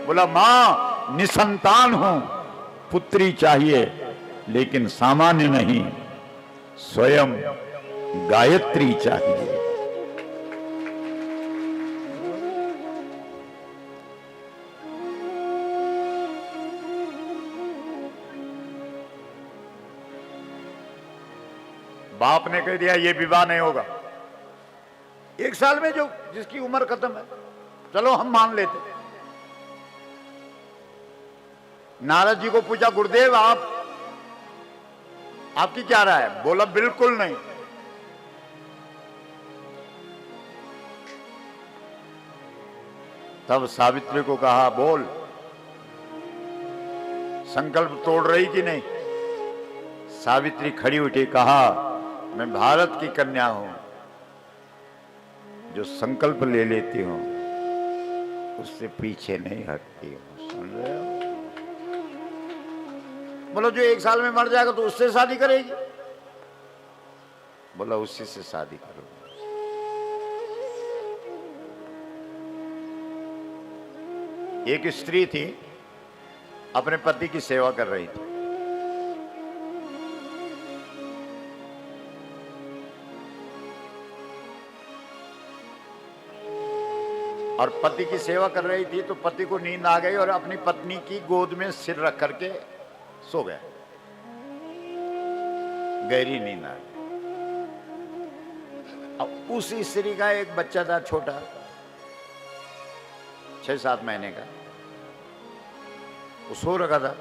बोला, मां निसंतान हूं, पुत्री चाहिए, लेकिन सामान्य नहीं, स्वयं गायत्री चाहिए। बाप ने कह दिया ये विवाह नहीं होगा। 1 साल में जो जिसकी उम्र खत्म है, चलो हम मान लेते। नारद जी को पूछा, गुरुदेव आपकी क्या राय है? बोला, बिल्कुल नहीं। तब सावित्री को कहा, बोल संकल्प तोड़ रही कि नहीं? सावित्री खड़ी उठी, कहा, मैं भारत की कन्या हूं, जो संकल्प ले लेती हूं उससे पीछे नहीं हटती हूं। सुन रहे हो? बोलो, जो 1 साल में मर जाएगा तो उससे शादी करेगी? बोला, उसी से शादी करोगे। एक स्त्री थी, अपने पति की सेवा कर रही थी। और पति की सेवा कर रही थी तो पति को नींद आ गई और अपनी पत्नी की गोद में सिर रख करके सो गया। गहरी नींद आ गई। अब उस स्त्री का एक बच्चा था, छोटा 6-7 महीने का, वो सो रखा था।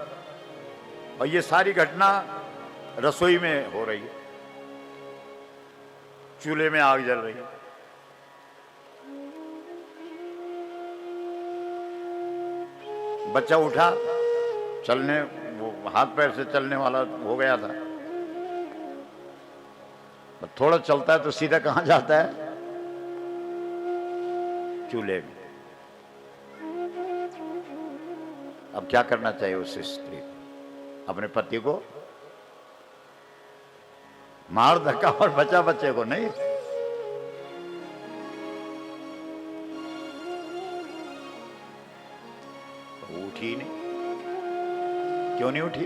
और ये सारी घटना रसोई में हो रही है, चूल्हे में आग जल रही है। बच्चा उठा, चलने, वो हाथ पैर से चलने वाला हो गया था। थोड़ा चलता है तो सीधा कहां जाता है? चूल्हे में। अब क्या करना चाहिए उस स्त्री को? अपने पति को मार धक्का और बचा बच्चे को नहीं। उठी नहीं। क्यों नहीं उठी?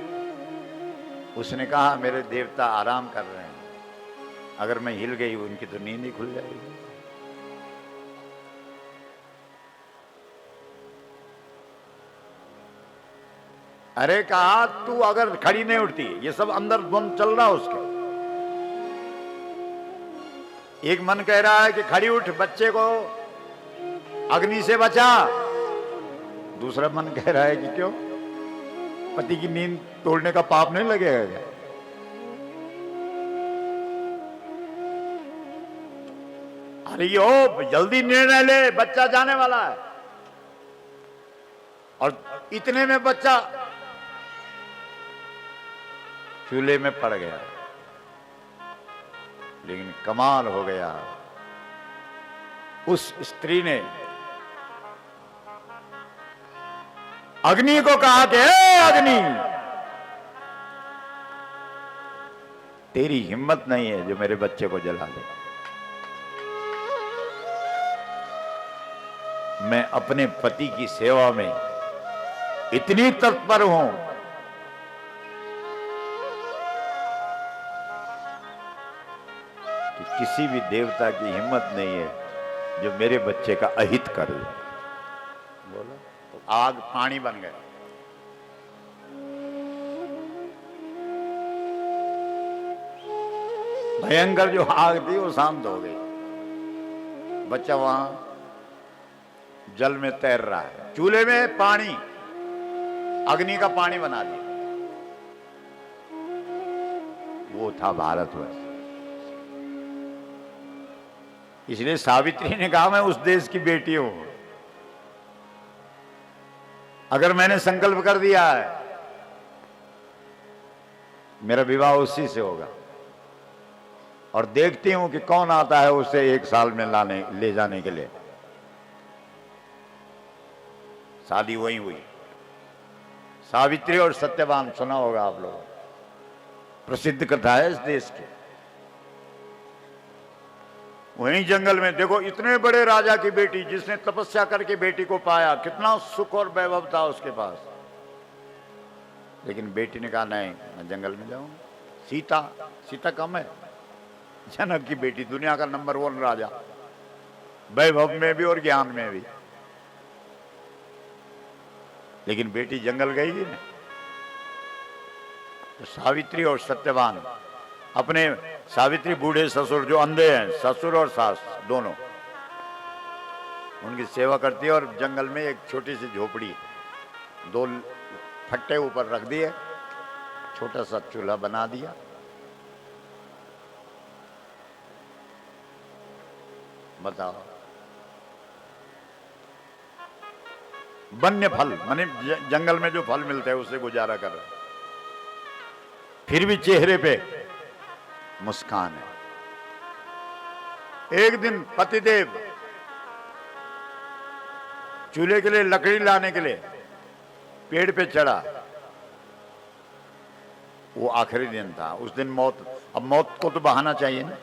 उसने कहा, मेरे देवता आराम कर रहे हैं, अगर मैं हिल गई उनकी तो नींद ही खुल जाएगी। अरे कहा, तू अगर खड़ी नहीं उठती, ये सब अंदर द्वंद चल रहा उसके। एक मन कह रहा है कि खड़ी उठ, बच्चे को अग्नि से बचा। दूसरा मन कह रहा है कि क्यों, पति की नींद तोड़ने का पाप नहीं लगेगा? अरे ओ जल्दी निर्णय ले, बच्चा जाने वाला है। और इतने में बच्चा चूल्हे में पड़ गया। लेकिन कमाल हो गया, उस स्त्री ने अग्नि को कहा कि हे अग्नि, तेरी हिम्मत नहीं है जो मेरे बच्चे को जला दे। मैं अपने पति की सेवा में इतनी तत्पर हूं कि किसी भी देवता की हिम्मत नहीं है जो मेरे बच्चे का अहित कर ले। बोला तो आग पानी बन गया। भयंकर जो आग थी वो शांत हो गई। बच्चा वहां जल में तैर रहा है। चूल्हे में पानी, अग्नि का पानी बना दिया। वो था भारतवर्ष। इसलिए सावित्री ने कहा मैं उस देश की बेटी हूं। अगर मैंने संकल्प कर दिया है मेरा विवाह उसी से होगा, और देखती हूं कि कौन आता है उसे 1 साल में ले जाने के लिए। शादी वही हुई। सावित्री और सत्यवान सुना होगा आप लोग, प्रसिद्ध कथा है इस देश की। वहीं जंगल में देखो, इतने बड़े राजा की बेटी जिसने तपस्या करके बेटी को पाया, कितना सुख और वैभव था उसके पास, लेकिन बेटी ने कहा नहीं मैं जंगल में जाऊंगा। सीता कम है, जनक की बेटी, दुनिया का नंबर 1 राजा, वैभव में भी और ज्ञान में भी, लेकिन बेटी जंगल गई ही नहीं। तो सावित्री और सत्यवान अपने, सावित्री बूढ़े ससुर जो अंधे हैं, ससुर और सास दोनों, उनकी सेवा करती है, और जंगल में एक छोटी सी झोपड़ी, 2 फट्टे ऊपर रख दिए, छोटा सा चूल्हा बना दिया। बताओ, वन्य फल माने जंगल में जो फल मिलते हैं उससे गुजारा कर रहे, फिर भी चेहरे पे मुस्कान है। एक दिन पतिदेव चूल्हे के लिए लकड़ी लाने के लिए पेड़ पे चढ़ा। वो आखिरी दिन था, उस दिन मौत, अब मौत को तो बहाना चाहिए ना।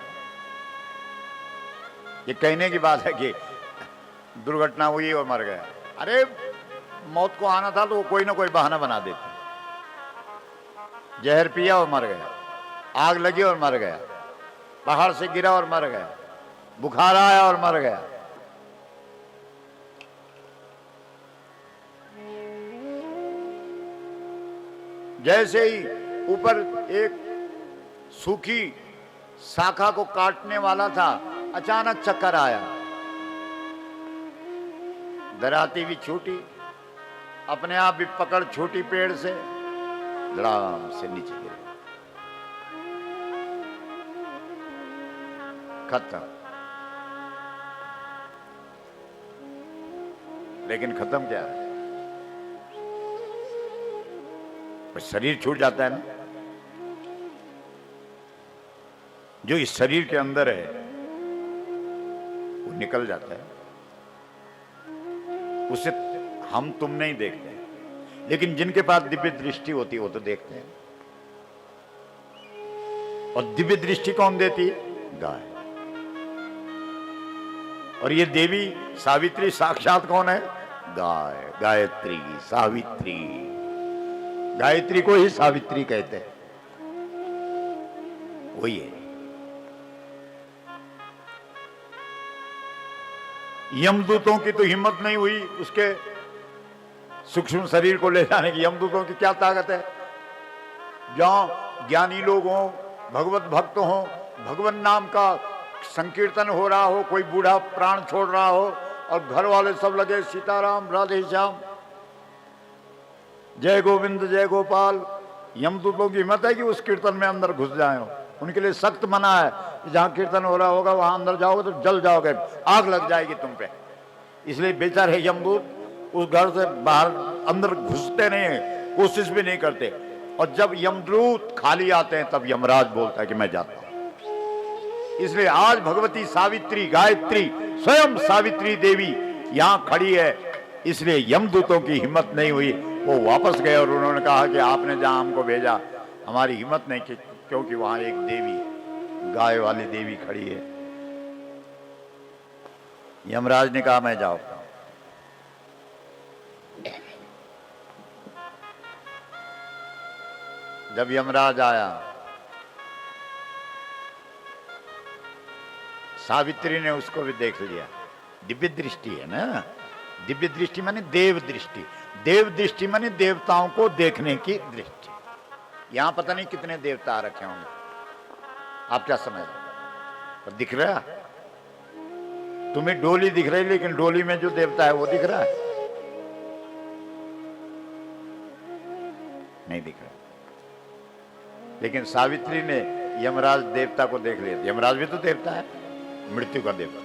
ये कहने की बात है कि दुर्घटना हुई और मर गया, अरे मौत को आना था तो कोई ना कोई बहाना बना देते। जहर पिया और मर गया, आग लगी और मर गया, पहाड़ से गिरा और मर गया, बुखार आया और मर गया। जैसे ही ऊपर एक सूखी शाखा को काटने वाला था, अचानक चक्कर आया, दराती भी छूटी, अपने आप भी पकड़ छोटी पेड़ से धड़ाम से नीचे गिरे, खत्म। लेकिन खत्म क्या है, शरीर छूट जाता है ना। जो इस शरीर के अंदर है वो निकल जाता है, उसे हम तुम नहीं देखते, लेकिन जिनके पास दिव्य दृष्टि होती है वो तो देखते हैं। और दिव्य दृष्टि कौन देती है? गाय। और ये देवी सावित्री साक्षात कौन है? गाय, गायत्री, सावित्री। गायत्री को ही सावित्री कहते हैं, वही है। यमदूतों की तो हिम्मत नहीं हुई उसके सूक्ष्म शरीर को ले जाने की। यमदूतों की क्या ताकत है? जहां ज्ञानी लोग हों, भगवत भक्त हों, भगवान नाम का संकीर्तन हो रहा हो, कोई बूढ़ा प्राण छोड़ रहा हो और घर वाले सब लगे सीताराम राधे श्याम जय गोविंद जय गोपाल, यमदूतों की हिम्मत है कि उस कीर्तन में अंदर घुस जाए? उनके लिए सख्त मना है, जहां कीर्तन हो रहा होगा वहां अंदर जाओगे तो जल जाओगे, आग लग जाएगी तुम पे। इसलिए बेचारे यमदूत उस घर से बाहर अंदर घुसते नहीं है, कोशिश भी नहीं करते। और जब यमदूत खाली आते हैं तब यमराज बोलता है कि मैं जाता हूं। इसलिए आज भगवती सावित्री, गायत्री, स्वयं सावित्री देवी यहां खड़ी है। इसलिए यमदूतों की हिम्मत नहीं हुई, वो वापस गए और उन्होंने कहा कि आपने जहां हमको भेजा हमारी हिम्मत नहीं की, क्योंकि वहां एक देवी, गाय वाली देवी खड़ी है। यमराज ने कहा मैं जाऊंगा। जब यमराज आया, सावित्री ने उसको भी देख लिया। दिव्य दृष्टि है ना, दिव्य दृष्टि माने देव दृष्टि। देव दृष्टि माने देवताओं को देखने की दृष्टि। यहां पता नहीं कितने देवता आ रखे होंगे, आप क्या समझ रहे? दिख रहा तुम्हें डोली दिख रही, लेकिन डोली में जो देवता है वो दिख रहा है? नहीं दिख रहा। लेकिन सावित्री ने यमराज देवता को देख लिया। यमराज भी तो देवता है, मृत्यु का देवता।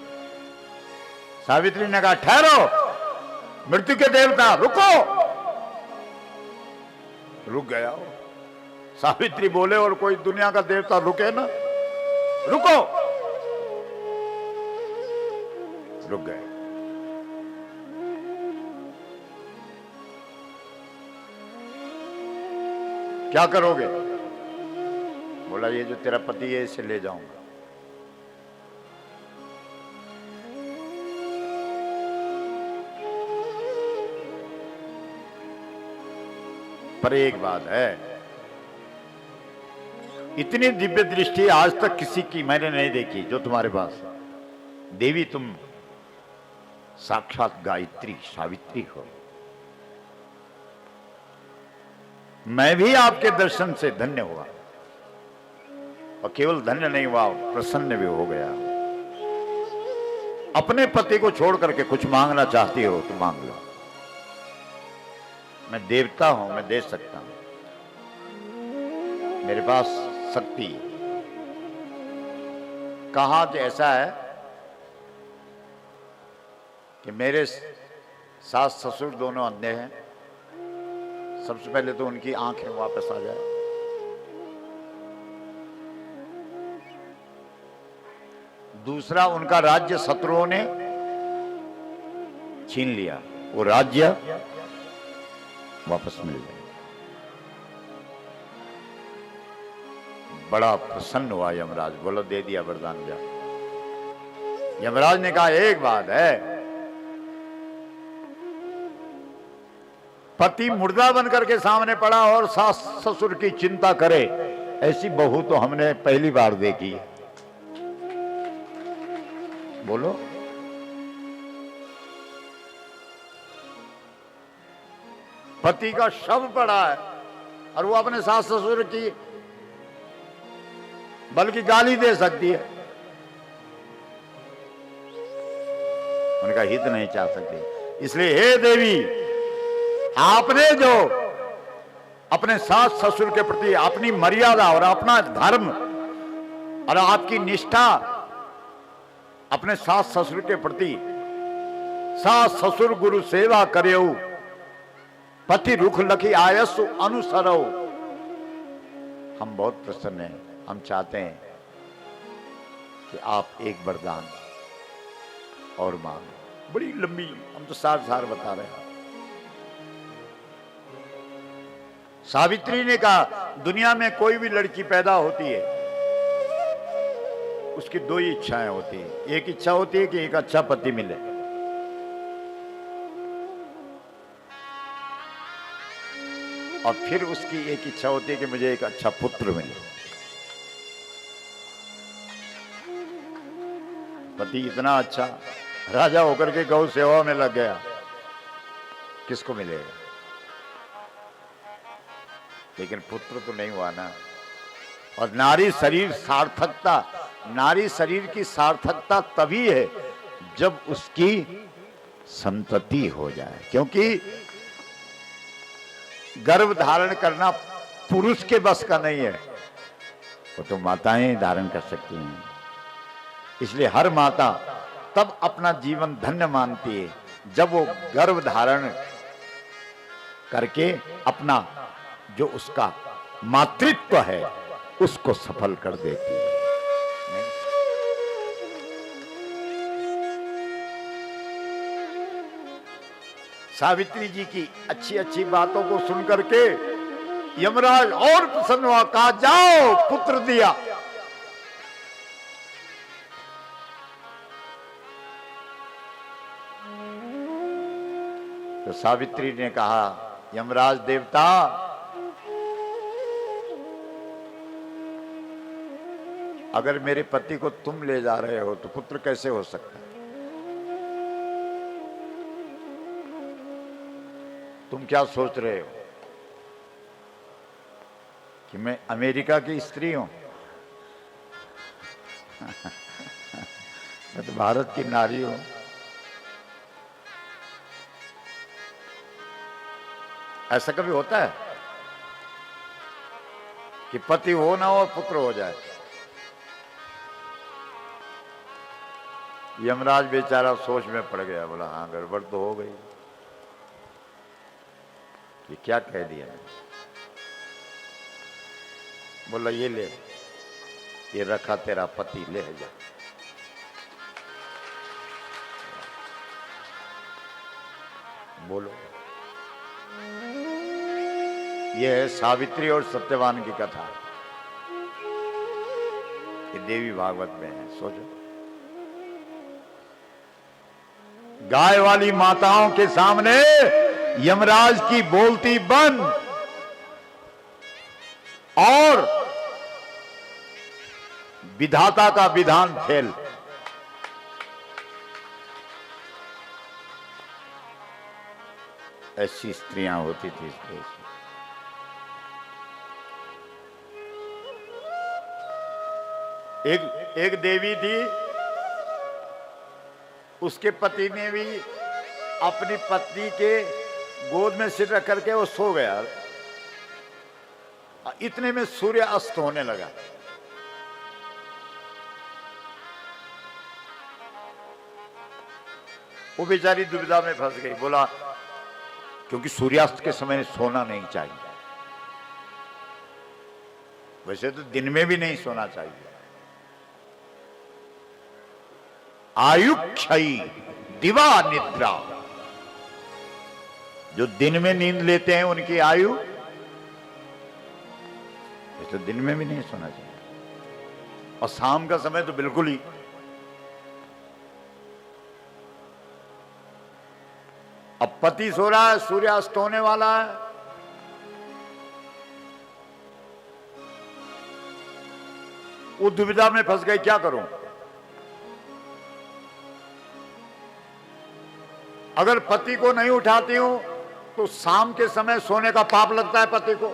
सावित्री ने कहा ठहरो मृत्यु के देवता, रुको। रुक गया वो। सावित्री बोले और कोई दुनिया का देवता रुके ना, रुको, रुक गए। क्या करोगे? बोला ये जो तेरा पति है इसे ले जाऊंगा। पर एक बात है, इतनी दिव्य दृष्टि आज तक किसी की मैंने नहीं देखी जो तुम्हारे पास है। देवी तुम साक्षात गायत्री सावित्री हो। मैं भी आपके दर्शन से धन्य हुआ, और केवल धन्य नहीं हुआ, प्रसन्न भी हो गया। अपने पति को छोड़ करके कुछ मांगना चाहती हो तो मांग लो। मैं देवता हूं, मैं दे सकता हूं, मेरे पास शक्ति है। कहा कि ऐसा है कि मेरे सास ससुर दोनों अंधे हैं। सबसे पहले तो उनकी आंखें वापस आ जाए। दूसरा, उनका राज्य शत्रुओं ने छीन लिया, वो राज्य वापस मिल जाए। बड़ा प्रसन्न हुआ यमराज, बोलो दे दिया वरदान जा। यमराज ने कहा एक बात है, पति मुर्दा बनकर के सामने पड़ा और सास ससुर की चिंता करे, ऐसी बहू तो हमने पहली बार देखी है। बोलो, पति का शव पड़ा है और वो अपने सास ससुर की बल्कि गाली दे सकती है, उनका हित नहीं चाह सकती। इसलिए हे देवी, आपने जो अपने सास ससुर के प्रति अपनी मर्यादा और अपना धर्म और आपकी निष्ठा अपने सास ससुर के प्रति, सास ससुर गुरु सेवा करेऊ, पति रुख लखी आयसु अनुसरो, हम बहुत प्रसन्न हैं। हम चाहते हैं कि आप एक वरदान और मांगो। बड़ी लंबी, हम तो सार सार बता रहे हैं। सावित्री ने कहा दुनिया में कोई भी लड़की पैदा होती है, उसकी दो ही इच्छाएं होती है। एक इच्छा होती है कि एक अच्छा पति मिले, और फिर उसकी एक इच्छा होती है कि मुझे एक अच्छा पुत्र मिले। पति इतना अच्छा, राजा होकर के गौ सेवा में लग गया, किसको मिलेगा? लेकिन पुत्र तो नहीं हुआ ना। और नारी शरीर सार्थकता, नारी शरीर की सार्थकता तभी है जब उसकी संतति हो जाए, क्योंकि गर्भ धारण करना पुरुष के बस का नहीं है, वो तो माताएं धारण कर सकती हैं। इसलिए हर माता तब अपना जीवन धन्य मानती है जब वो गर्भ धारण करके अपना जो उसका मातृत्व है उसको सफल कर देती है। सावित्री जी की अच्छी अच्छी बातों को सुन करके यमराज और प्रसन्न हुआ, कहा जाओ पुत्र दिया। तो सावित्री ने कहा यमराज देवता, अगर मेरे पति को तुम ले जा रहे हो तो पुत्र कैसे हो सकता है? तुम क्या सोच रहे हो कि मैं अमेरिका की स्त्री हूं? मैं तो भारत की नारी हूं। ऐसा कभी होता है कि पति हो ना हो और पुत्र हो जाए? यमराज बेचारा सोच में पड़ गया, बोला हाँ गड़बड़ तो हो गई, ये क्या कह दिया। बोला ये ले, ये रखा तेरा पति, ले जा। बोलो, ये है सावित्री और सत्यवान की कथा, ये देवी भागवत में है। सोचो, गाय वाली माताओं के सामने यमराज की बोलती बंद और विधाता का विधान फेल। ऐसी स्त्रियां होती थी इस देश में। एक देवी थी, उसके पति ने भी अपनी पत्नी के गोद में सिर रख करके वो सो गया। इतने में सूर्य अस्त होने लगा। वो बेचारी दुविधा में फंस गई। बोला क्योंकि सूर्यास्त के समय सोना नहीं चाहिए, वैसे तो दिन में भी नहीं सोना चाहिए। आयुक्षयी दिवा निद्रा, जो दिन में नींद लेते हैं उनकी आयु, तो दिन में भी नहीं सोना चाहिए, और शाम का समय तो बिल्कुल ही। अब पति सो रहा है, सूर्यास्त होने वाला है, वो दुविधा में फंस गई, क्या करूं। अगर पति को नहीं उठाती हूं तो शाम के समय सोने का पाप लगता है पति को,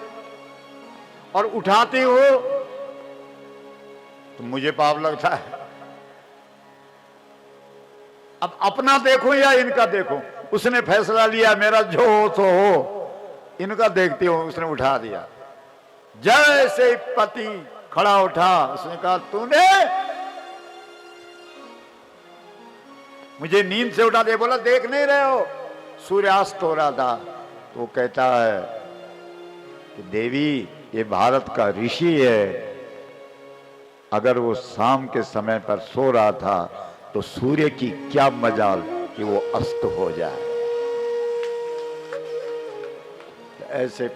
और उठाती हूं तो मुझे पाप लगता है। अब अपना देखूं या इनका देखूं। उसने फैसला लिया, मेरा जो हो तो हो, इनका देखती हूं। उसने उठा दिया। जैसे पति खड़ा उठा, उसने कहा तूने मुझे नींद से उठा दे। बोला देख नहीं रहे हो, सूर्यास्त हो रहा था। तो कहता है कि देवी, ये भारत का ऋषि है, अगर वो शाम के समय पर सो रहा था तो सूर्य की क्या मजाल कि वो अस्त हो जाए। ऐसे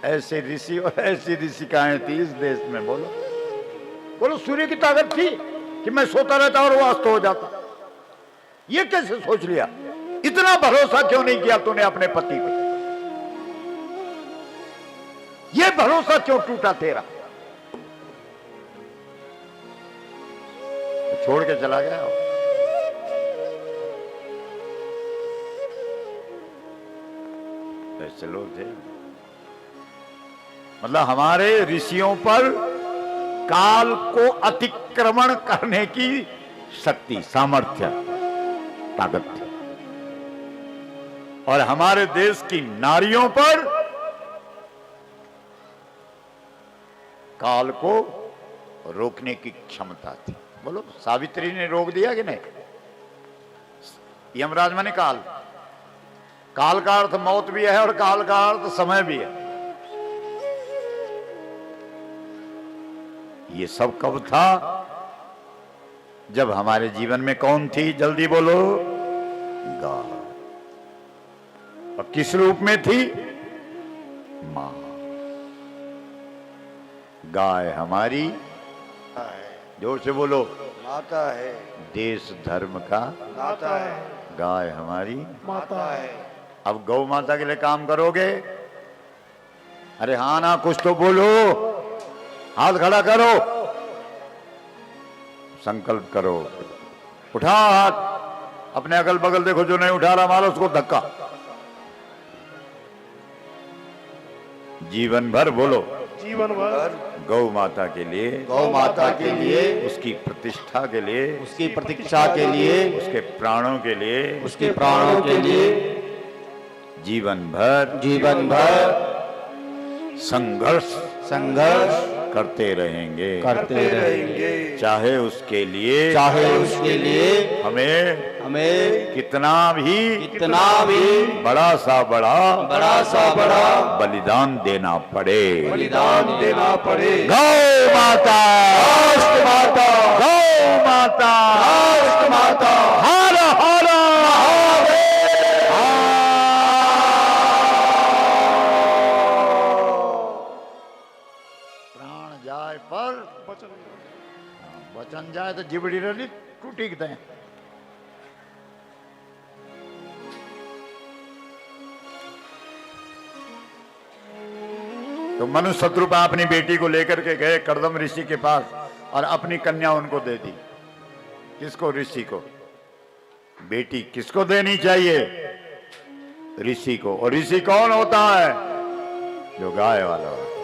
ऐसे ऋषि और ऐसी ऋषिकाएं थी इस देश में। बोलो सूर्य की ताकत थी कि मैं सोता रहता और वो अस्त हो जाता। ये कैसे सोच लिया? इतना भरोसा क्यों नहीं किया तूने अपने पति पे? ये भरोसा क्यों टूटा तेरा? तो छोड़ के चला गया। ऐसे लोग थे। मतलब हमारे ऋषियों पर काल को अतिक्रमण करने की शक्ति, सामर्थ्य, ताकत थी। और हमारे देश की नारियों पर काल को रोकने की क्षमता थी। बोलो सावित्री ने रोक दिया कि नहीं? यमराज माने काल। काल का अर्थ मौत भी है और काल का अर्थ समय भी है। ये सब कब था? जब हमारे जीवन में कौन थी? जल्दी बोलो। गाय। और किस रूप में थी? मां। गाय हमारी, जोर से बोलो, माता है। देश धर्म का माता है। गाय हमारी माता है। अब गौ माता के लिए काम करोगे? अरे हाँ ना, कुछ तो बोलो। हाथ खड़ा करो, संकल्प करो, उठा हाथ। अपने अगल बगल देखो, जो नहीं उठा रहा मारो उसको धक्का। जीवन भर बोलो, जीवन भर गौ माता के लिए, गौ माता के लिए, उसकी प्रतिष्ठा के लिए, उसकी प्रतीक्षा के लिए, उसके प्राणों के लिए, उसके प्राणों के लिए जीवन भर जीवन भर संघर्ष संघर्ष करते रहेंगे, करते रहेंगे, चाहे उसके लिए हमें कितना भी बड़ा सा बड़ा बलिदान देना पड़े। गौ माता, गौ माता, हर हर प्राण जाए पर वचन जाए तो जिबड़ी रही टूटी गए। तो मनु शत्रुपा अपनी बेटी को लेकर के गए कर्दम ऋषि के पास और अपनी कन्या उनको दे दी। किसको? ऋषि को। बेटी किसको देनी चाहिए? ऋषि को। और ऋषि कौन होता है? जो गाय वाला होता है।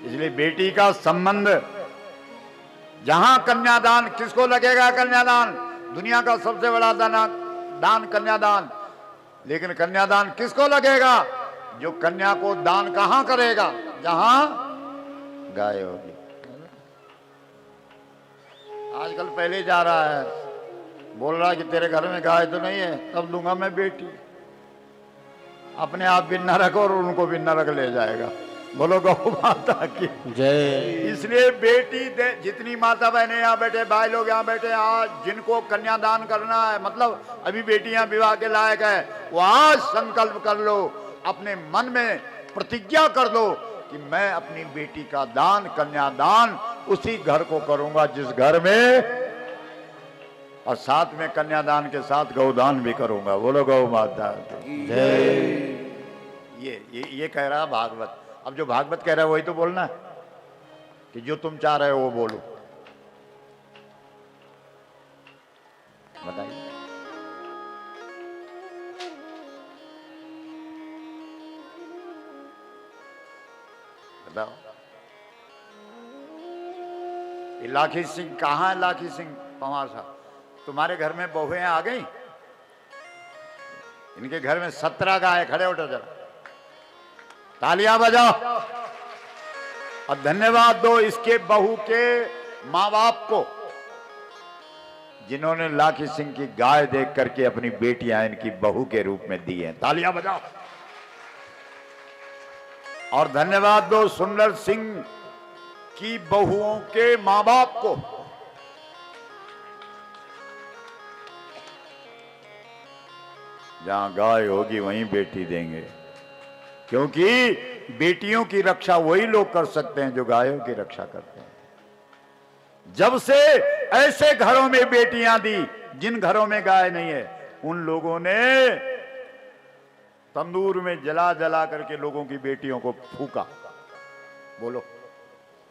इसलिए बेटी का संबंध, जहां कन्यादान, किसको लगेगा कन्यादान? दुनिया का सबसे बड़ा दान कन्यादान। लेकिन कन्यादान किसको लगेगा? जो कन्या को दान कहां करेगा? जहां गाय होगी। आजकल पहले जा रहा है, बोल रहा है कि तेरे घर में गाय तो नहीं है, तब दूंगा मैं बेटी। अपने आप भी न रखो और उनको भी न रख ले जाएगा। बोलो गौ माता की जय। इसलिए बेटी दे, जितनी माता बहने यहाँ बैठे, भाई लोग यहाँ बैठे, आज जिनको कन्यादान करना है, मतलब अभी बेटियां विवाह के लायक है, वो आज संकल्प कर लो, अपने मन में प्रतिज्ञा कर दो कि मैं अपनी बेटी का दान, कन्यादान उसी घर को करूंगा जिस घर में, और साथ में कन्यादान के साथ गौदान भी करूंगा। बोलो गौ माता जय। ये कह रहा भागवत। अब जो भागवत कह रहा है वही तो बोलना है कि जो तुम चाह रहे हो वो बोलो। बताइए। बताओ। ये लाखी सिंह कहाँ है? लाखी सिंह पंवार साहब, तुम्हारे घर में बहुएं आ गई? इनके घर में 17 गाय। खड़े उठो जरा, तालियां बजाओ और धन्यवाद दो इसके बहू के माँ बाप को, जिन्होंने लाखी सिंह की गाय देख करके अपनी बेटियां इनकी बहू के रूप में दी हैं। तालियां बजाओ। और धन्यवाद दो सुंदर सिंह की बहुओं के माँ बाप को, जहां गाय होगी वहीं बेटी देंगे, क्योंकि बेटियों की रक्षा वही लोग कर सकते हैं जो गायों की रक्षा करते हैं। जब से ऐसे घरों में बेटियां दी जिन घरों में गाय नहीं है, उन लोगों ने तंदूर में जला जला करके लोगों की बेटियों को फूका। बोलो,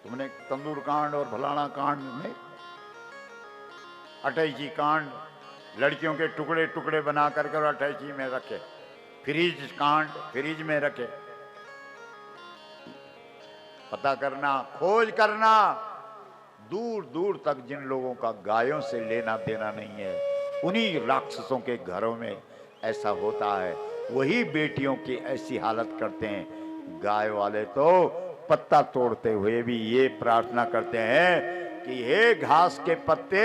तुमने तंदूर कांड और फलाना कांड में, अटैची कांड, लड़कियों के टुकड़े टुकड़े बना करके और अटैची में रखे, फ्रीज कांड, फ्रीज में रखे। पता करना, खोज करना, दूर दूर तक जिन लोगों का गायों से लेना देना नहीं है, उन्हीं राक्षसों के घरों में ऐसा होता है। वही बेटियों की ऐसी हालत करते हैं। गाय वाले तो पत्ता तोड़ते हुए भी ये प्रार्थना करते हैं कि हे घास के पत्ते,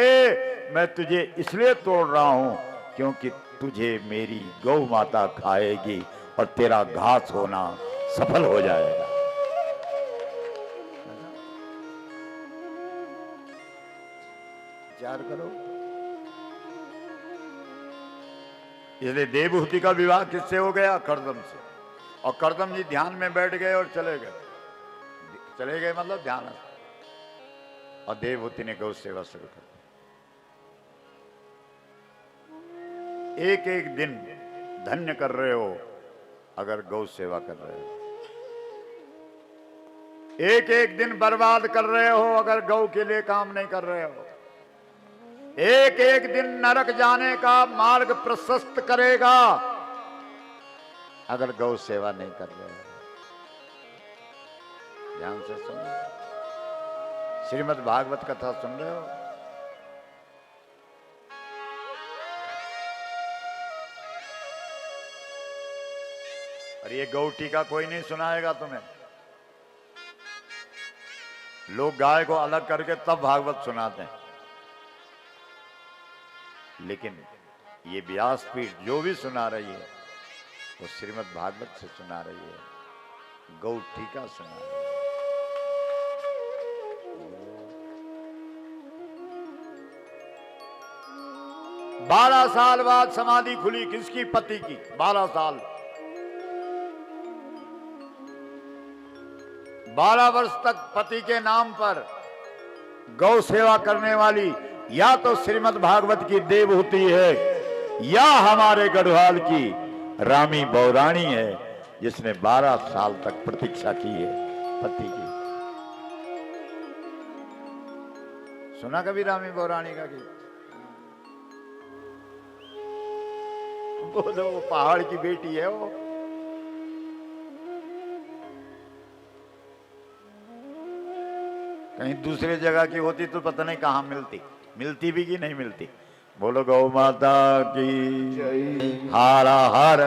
मैं तुझे इसलिए तोड़ रहा हूं क्योंकि तुझे मेरी गौ माता खाएगी और तेरा घास होना सफल हो जाएगा। विचार करो। इसलिए देवहूति का विवाह किससे हो गया? कर्दम से। और कर्दम जी ध्यान में बैठ गए और चले गए। चले गए मतलब ध्यान से। और देवहूति ने गौ सेवा शुरू कर दी। एक एक दिन धन्य कर रहे हो अगर गौ सेवा कर रहे हो। एक एक दिन बर्बाद कर रहे हो अगर गौ के लिए काम नहीं कर रहे हो। एक एक दिन नरक जाने का मार्ग प्रशस्त करेगा अगर गौ सेवा नहीं कर रहे हो। ध्यान से सुनो, श्रीमद् भागवत कथा सुन रहे हो। और ये गौ टीका कोई नहीं सुनाएगा तुम्हें। लोग गाय को अलग करके तब भागवत सुनाते हैं, लेकिन ये व्यासपीठ जो भी सुना रही है वो श्रीमद् भागवत से सुना रही है, गौ टीका सुना रही है। 12 साल बाद समाधि खुली किसकी? पति की। 12 साल, 12 वर्ष तक पति के नाम पर गौ सेवा करने वाली या तो श्रीमद् भागवत की देव होती है या हमारे गढ़वाल की रामी बौराणी है, जिसने 12 साल तक प्रतीक्षा की है पति की। सुना कभी रामी बौराणी का गीत? बोलो, वो पहाड़ की बेटी है वो। कहीं दूसरे जगह की होती तो पता नहीं कहां मिलती, मिलती भी कि नहीं मिलती। बोलो गौ माता की हारा हर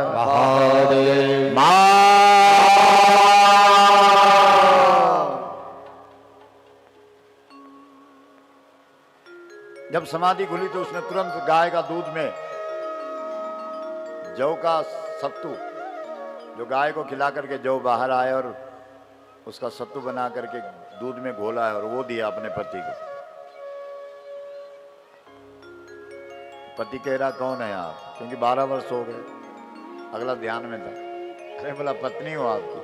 जब समाधि खुली तो उसने तुरंत गाय का दूध में जौ का सत्तू, जो गाय को खिला करके जौ बाहर आया और उसका सत्तू बना करके दूध में घोला है और वो दिया अपने पति को। पति कह रहा कौन है आप? क्योंकि 12 वर्ष हो गए। अगला ध्यान में था। अरे बोला पत्नी हो आपकी?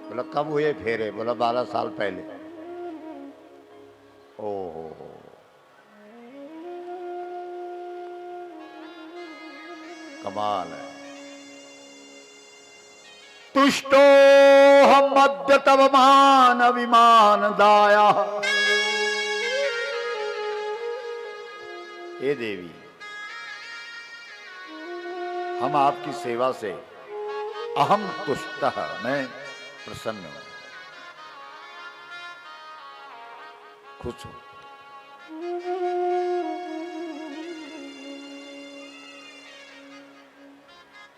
बोला कब हुए फेरे? बोला 12 साल पहले। ओहो, कमाल है। तुष्टो हम मध्य तव मान अभिमान दाया। हे देवी, हम आपकी सेवा से अहम तुष्टः, मैं प्रसन्न हूं, खुश हूं।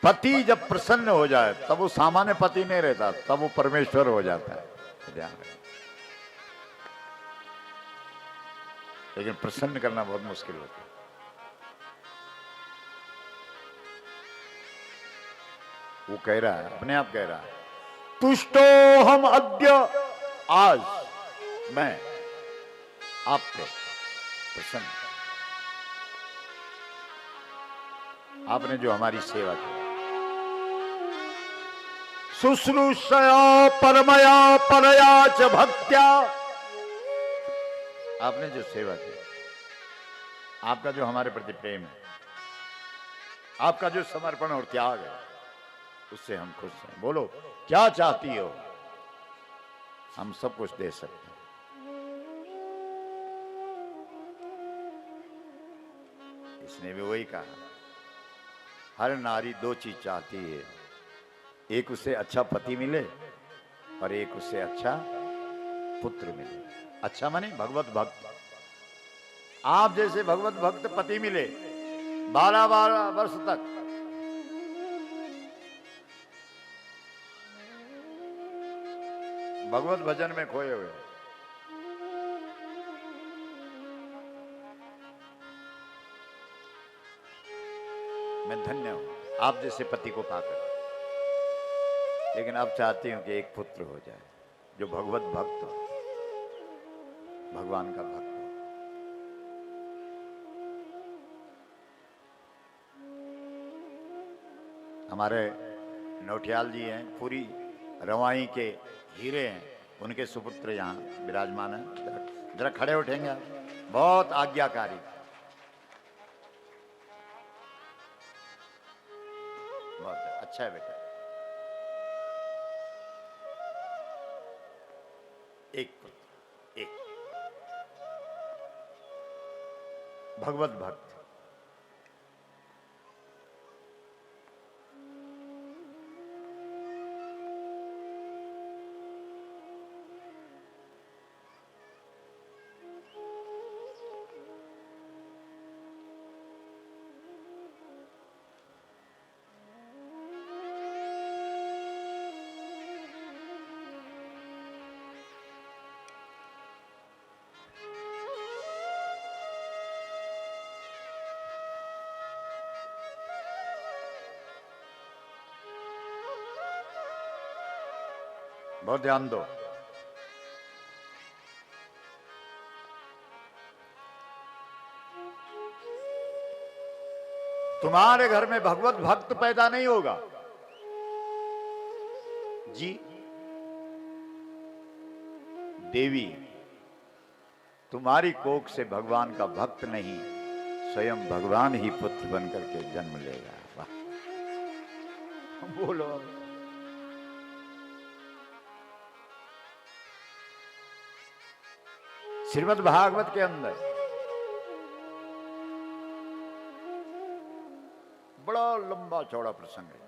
पति जब प्रसन्न हो जाए तब वो सामान्य पति नहीं रहता, तब वो परमेश्वर हो जाता है। ध्यान रखना। लेकिन प्रसन्न करना बहुत मुश्किल होता है। वो कह रहा है, अपने आप कह रहा है, तुष्टो हम अद्य, आज मैं आप पे प्रसन्न। आपने जो हमारी सेवा की, शुश्रूषया परमया परया च भक्त्या, आपने जो सेवा की, आपका जो हमारे प्रति प्रेम है, आपका जो समर्पण और त्याग है, उससे हम खुश हैं। बोलो क्या चाहती हो? हम सब कुछ दे सकते हैं। इसने भी वही कहा, हर नारी 2 चीज चाहती है, एक उसे अच्छा पति मिले और एक उसे अच्छा पुत्र मिले। अच्छा माने भगवत भक्त। आप जैसे भगवत भक्त पति मिले 12 वर्ष तक, भगवत भजन में खोए हुए, मैं धन्य हूं आप जैसे पति को पाकर। लेकिन अब चाहती हूं कि एक पुत्र हो जाए जो भगवत भक्त हो, भगवान का भक्त हो। हमारे नौटियाल जी हैं, पूरी रवाई के हीरे हैं, उनके सुपुत्र यहाँ विराजमान हैं। जरा खड़े उठेंगे आप? बहुत आज्ञाकारी, बहुत अच्छा है बेटा। एक पुत्र, एक भगवत भक्त। बहुत ध्यान दो। तुम्हारे घर में भगवत भक्त पैदा नहीं होगा जी। देवी तुम्हारी कोख से भगवान का भक्त नहीं, स्वयं भगवान ही पुत्र बन करके जन्म लेगा। वाह, बोलो। श्रीमद् भागवत के अंदर बड़ा लंबा चौड़ा प्रसंग है,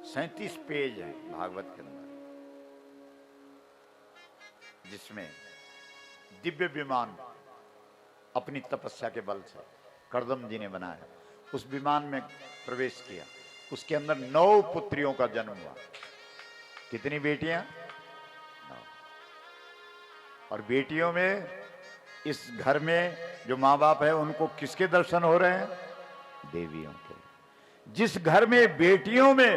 37 पेज है भागवत के अंदर, जिसमें दिव्य विमान अपनी तपस्या के बल से कर्दम जी ने बनाया। उस विमान में प्रवेश किया, उसके अंदर 9 पुत्रियों का जन्म हुआ। कितनी बेटियां? 9। और बेटियों में, इस घर में जो माँ बाप है उनको किसके दर्शन हो रहे हैं? देवियों के। जिस घर में बेटियों में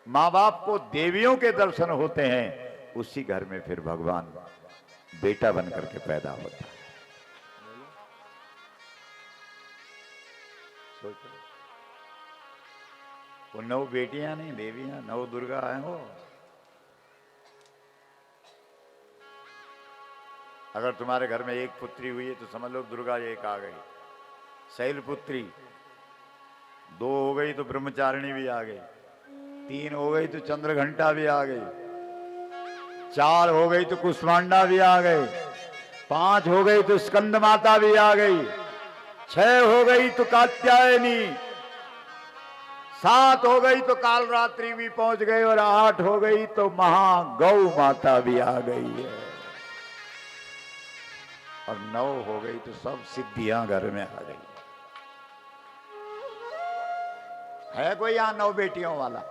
माँ बाप को देवियों के दर्शन होते हैं, उसी घर में फिर भगवान बेटा बन करके पैदा होता है। सोचो, वो 9 बेटियां नहीं, देवियां, 9 दुर्गा है वो। अगर तुम्हारे घर में एक पुत्री हुई है तो समझ लो दुर्गा एक आ गई। शैलपुत्री 2 हो गई तो ब्रह्मचारिणी भी आ गई, 3 हो गई तो चंद्रघंटा भी आ गई, 4 हो गई तो कुष्मांडा भी आ गई, 5 हो गई तो स्कंद माता भी आ गई, 6 हो गई तो कात्यायनी, 7 हो गई तो कालरात्रि भी पहुंच गई, और 8 हो गई तो महागौ माता भी आ गई है, और 9 हो गई तो सब सिद्धियां घर में आ गई। है कोई यहां 9 बेटियों वाला?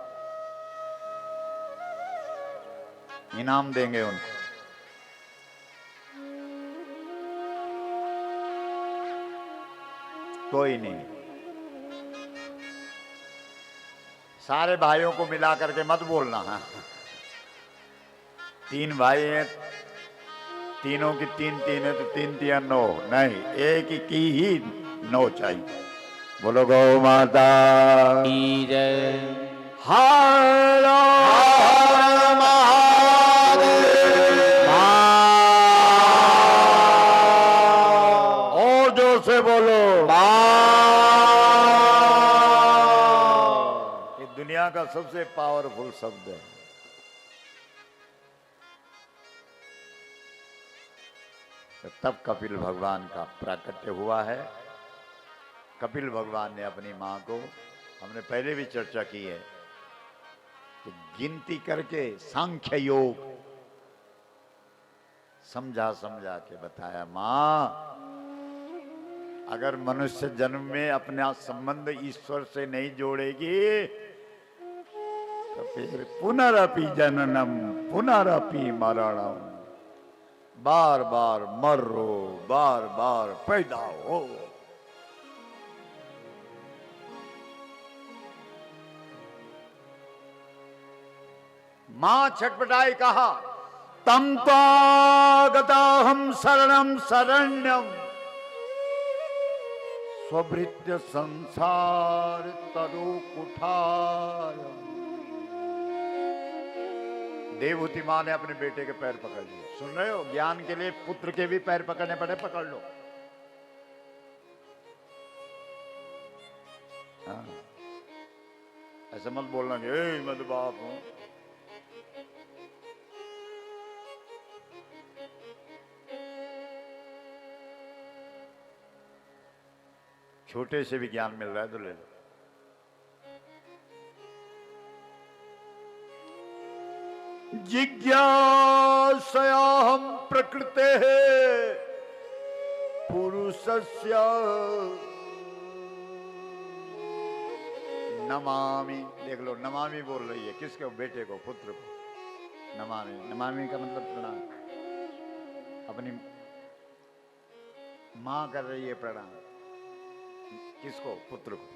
इनाम देंगे उनको। कोई नहीं। सारे भाइयों को मिला करके मत बोलना है। 3 भाई हैं, तीनों की 3 है तो 3 3 9 नहीं, एक की ही 9 चाहिए। बोलो गौ माता की जय। हर हर महादेव। और जोर से बोलो। ये दुनिया का सबसे पावरफुल शब्द है। तो तब कपिल भगवान का प्राकट्य हुआ है। कपिल भगवान ने अपनी मां को, हमने पहले भी चर्चा की है, कि गिनती करके सांख्य योग समझा समझा के बताया, मां अगर मनुष्य जन्म में अपना संबंध ईश्वर से नहीं जोड़ेगी तो फिर पुनरपि जननम पुनरपि मरणम, बार बार मरो, बार बार पैदा हो। मां छटपटाई, कहा तम गताहम शरणम शरण्यम स्वभृत्य संसार तरु कुठारम। देवहूति मां ने अपने बेटे के पैर पकड़ लिए। सुन रहे हो? ज्ञान के लिए पुत्र के भी पैर पकड़ने पड़े, पकड़ लो। हाँ। ऐसे मत बोलना कि मैं तो बाप हूं। छोटे से भी ज्ञान मिल रहा है तो ले लो। जिज्ञासया हम प्रकृते पुरुषस्य नमामि। देख लो, नमामि बोल रही है किसको? बेटे को, पुत्र को। नमामि, नमामि का मतलब प्रणाम। अपनी मां कर रही है प्रणाम। किसको? पुत्र को।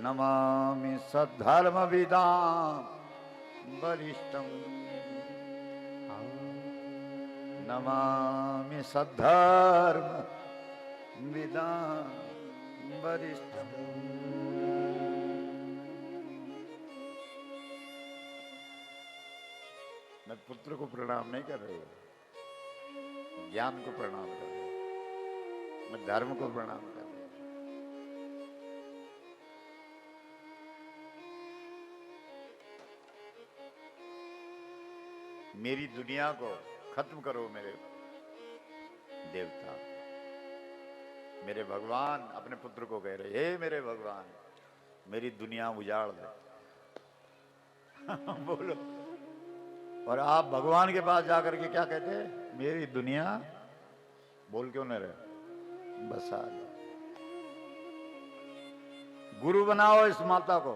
नमामि सद्धर्म विदाम वरिष्ठम नमामि सद्धर्म विदां वरिष्ठम। मैं पुत्र को प्रणाम नहीं कर रही हूं, ज्ञान को प्रणाम कर रही हूं, मैं धर्म को प्रणाम कर रही हूं। मेरी दुनिया को खत्म करो मेरे देवता। मेरे भगवान अपने पुत्र को कह रहे, हे मेरे भगवान, मेरी दुनिया उजाड़ दे। बोलो। और आप भगवान के पास जाकर के क्या कहते हैं? मेरी दुनिया बोल क्यों नहीं रहे? बसा दो। गुरु बनाओ इस माता को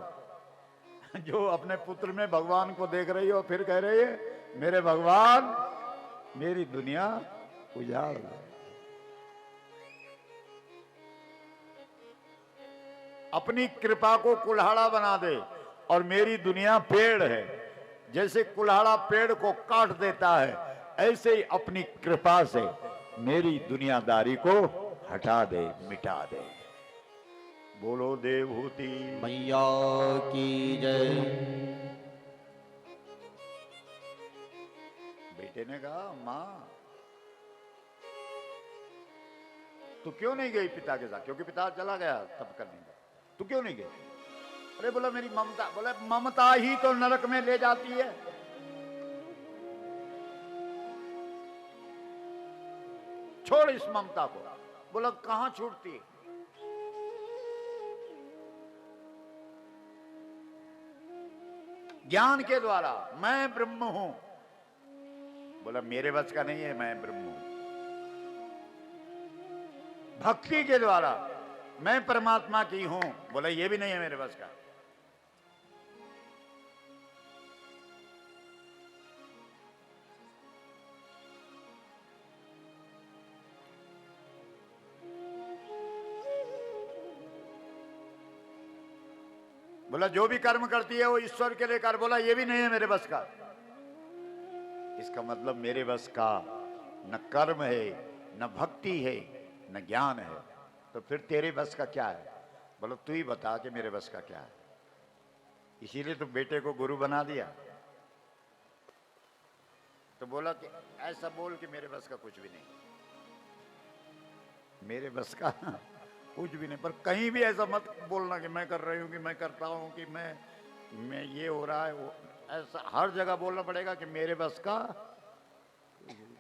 जो अपने पुत्र में भगवान को देख रही हो, फिर कह रही है मेरे भगवान मेरी दुनिया उजाड़ दे। अपनी कृपा को कुल्हाड़ा बना दे। और मेरी दुनिया पेड़ है, जैसे कुल्हाड़ा पेड़ को काट देता है, ऐसे ही अपनी कृपा से मेरी दुनियादारी को हटा दे, मिटा दे। बोलो देवहूति मैया की जय। बेटे ने कहा, मां तू क्यों नहीं गई पिता के साथ? क्योंकि पिता चला गया तब करने का। तू क्यों नहीं गई? अरे बोला मेरी ममता। बोला ममता ही तो नरक में ले जाती है। छोड़ इस ममता को। बोला कहां छूटती? ज्ञान के द्वारा। मैं ब्रह्म हूं। बोला मेरे बस का नहीं है, मैं ब्रह्म हूं। भक्ति के द्वारा मैं परमात्मा की हूं। बोला ये भी नहीं है मेरे बस का। बोला जो भी कर्म करती है वो ईश्वर के लिए कर। बोला ये भी नहीं है मेरे बस का। इसका मतलब मेरे बस का न कर्म है, न भक्ति है, न ज्ञान है। तो फिर तेरे बस का क्या है? बोलो तू ही बता कि मेरे बस का क्या है। इसीलिए तो बेटे को गुरु बना दिया। तो बोला कि ऐसा बोल कि मेरे बस का कुछ भी नहीं, मेरे बस का कुछ भी नहीं। पर कहीं भी ऐसा मत बोलना कि मैं कर रही हूं, कि मैं करता हूं, कि मैं ये हो रहा है वो। ऐसा हर जगह बोलना पड़ेगा कि मेरे बस का कुछ भी नहीं।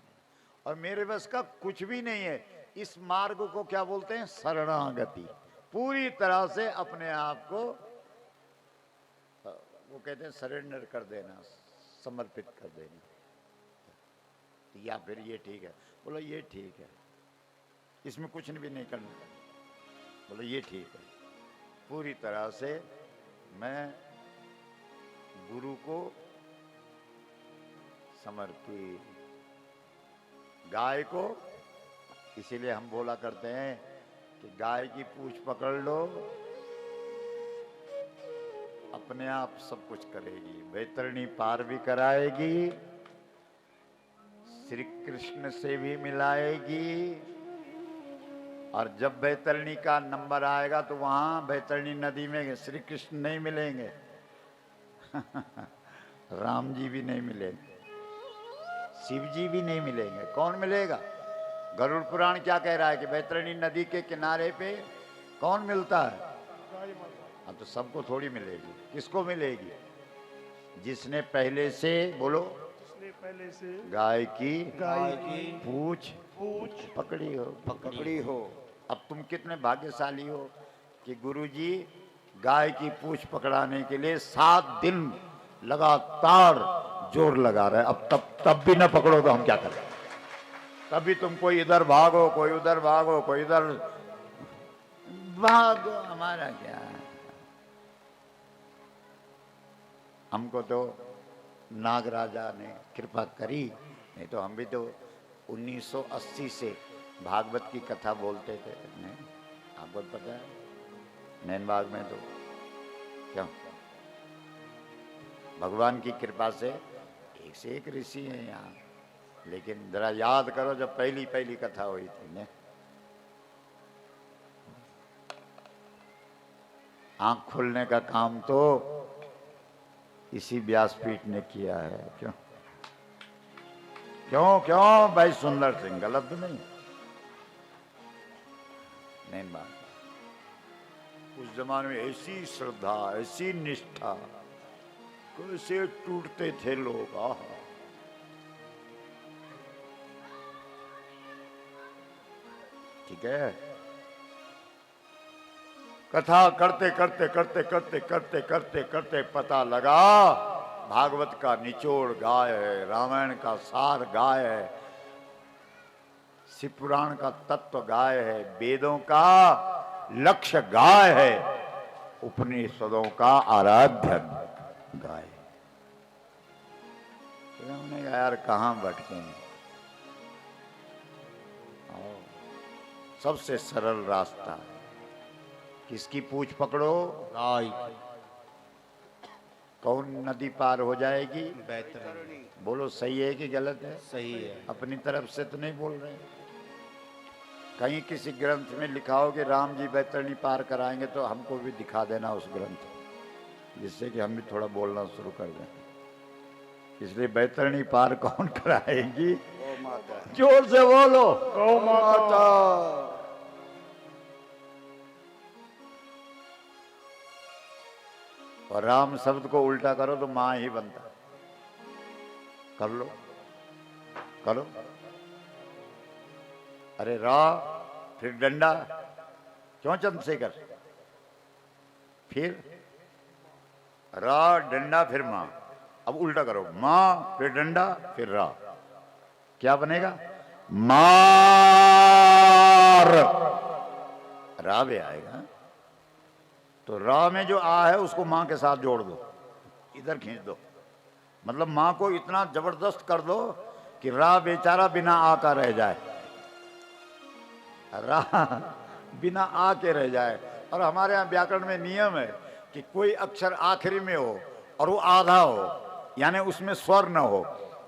और मेरे बस का कुछ भी नहीं है। इस मार्ग को क्या बोलते हैं? शरणागति। पूरी तरह से अपने आप को वो कहते हैं सरेंडर कर देना, समर्पित कर देना। या फिर ये ठीक है? बोलो ये ठीक है, इसमें कुछ भी नहीं करना। बोलो ये ठीक है, पूरी तरह से मैं गुरु को समर्पित। गाय को इसीलिए हम बोला करते हैं कि गाय की पूंछ पकड़ लो, अपने आप सब कुछ करेगी, बैतरणी पार भी कराएगी, श्री कृष्ण से भी मिलाएगी। और जब बैतरणी का नंबर आएगा तो वहां बैतरणी नदी में श्री कृष्ण नहीं मिलेंगे राम जी भी नहीं मिलेंगे, शिव जी भी नहीं मिलेंगे। कौन मिलेगा? गरुड़ पुराण क्या कह रहा है कि बैतरणी नदी के किनारे पे कौन मिलता है? गाय माता। हाँ, तो सबको थोड़ी मिलेगी। किसको मिलेगी? जिसने पहले से, बोलो, जिसने पहले से गाय की पूछ पूछ पकड़ी हो। अब तुम कितने भाग्यशाली हो कि गुरुजी गाय की पूछ पकड़ाने के लिए 7 दिन लगातार जोर लगा रहे। अब तब भी ना पकड़ो तो हम क्या करें? तभी तुम कोई इधर भागो, कोई उधर भागो, कोई इधर भागो, हमारा क्या है? हमको तो नागराजा ने कृपा करी, नहीं तो हम भी तो 1980 से भागवत की कथा बोलते थे। नहीं, आपको पता है नैनबाग में तो क्यों भगवान की कृपा से एक से एक ऋषि हैं यहाँ। लेकिन जरा याद करो जब पहली पहली कथा हुई थी ने, आंख खोलने का काम तो इसी व्यासपीठ ने किया है। क्यों क्यों क्यों भाई सुंदर सिंह, गलत तो नहीं? नहीं बात। उस जमाने में ऐसी श्रद्धा, ऐसी निष्ठा, कैसे टूटते थे लोग। आह, ठीक है। कथा करते करते करते करते करते करते करते पता लगा भागवत का निचोड़ गाय है, रामायण का सार गाय है, शिव पुराण का तत्व गाय है, वेदों का लक्ष्य गाय है, उपनिषदों का आराध्य गाय। तो हमने कहा यार कहाँ भटके हैं। सबसे सरल रास्ता है, किसकी पूछ पकड़ो? गाय। कौन नदी पार हो जाएगी? बैतरणी। बोलो सही है कि गलत है? सही है। अपनी तरफ से तो नहीं बोल रहे। कहीं किसी ग्रंथ में लिखा हो कि राम जी बैतरणी पार कराएंगे तो हमको भी दिखा देना उस ग्रंथ, जिससे कि हम भी थोड़ा बोलना शुरू कर दें। इसलिए बैतरणी पार कौन कराएगी? गौ माता। जोर से बोलो। गौ माता। और राम शब्द को उल्टा करो तो मां ही बनता है। कर लो, करो। अरे रा फिर डंडा, क्यों चंद्रशेखर? फिर रा डंडा फिर मां। अब उल्टा करो, मां फिर डंडा फिर रा, क्या बनेगा? मार। रा भी आएगा तो रा में जो आ है उसको मां के साथ जोड़ दो, इधर खींच दो। मतलब मां को इतना जबरदस्त कर दो कि रा बेचारा बिना आ का रह जाए, रा बिना आ के रह जाए। और हमारे यहाँ व्याकरण में नियम है कि कोई अक्षर आखिरी में हो और वो आधा हो, यानी उसमें स्वर न हो,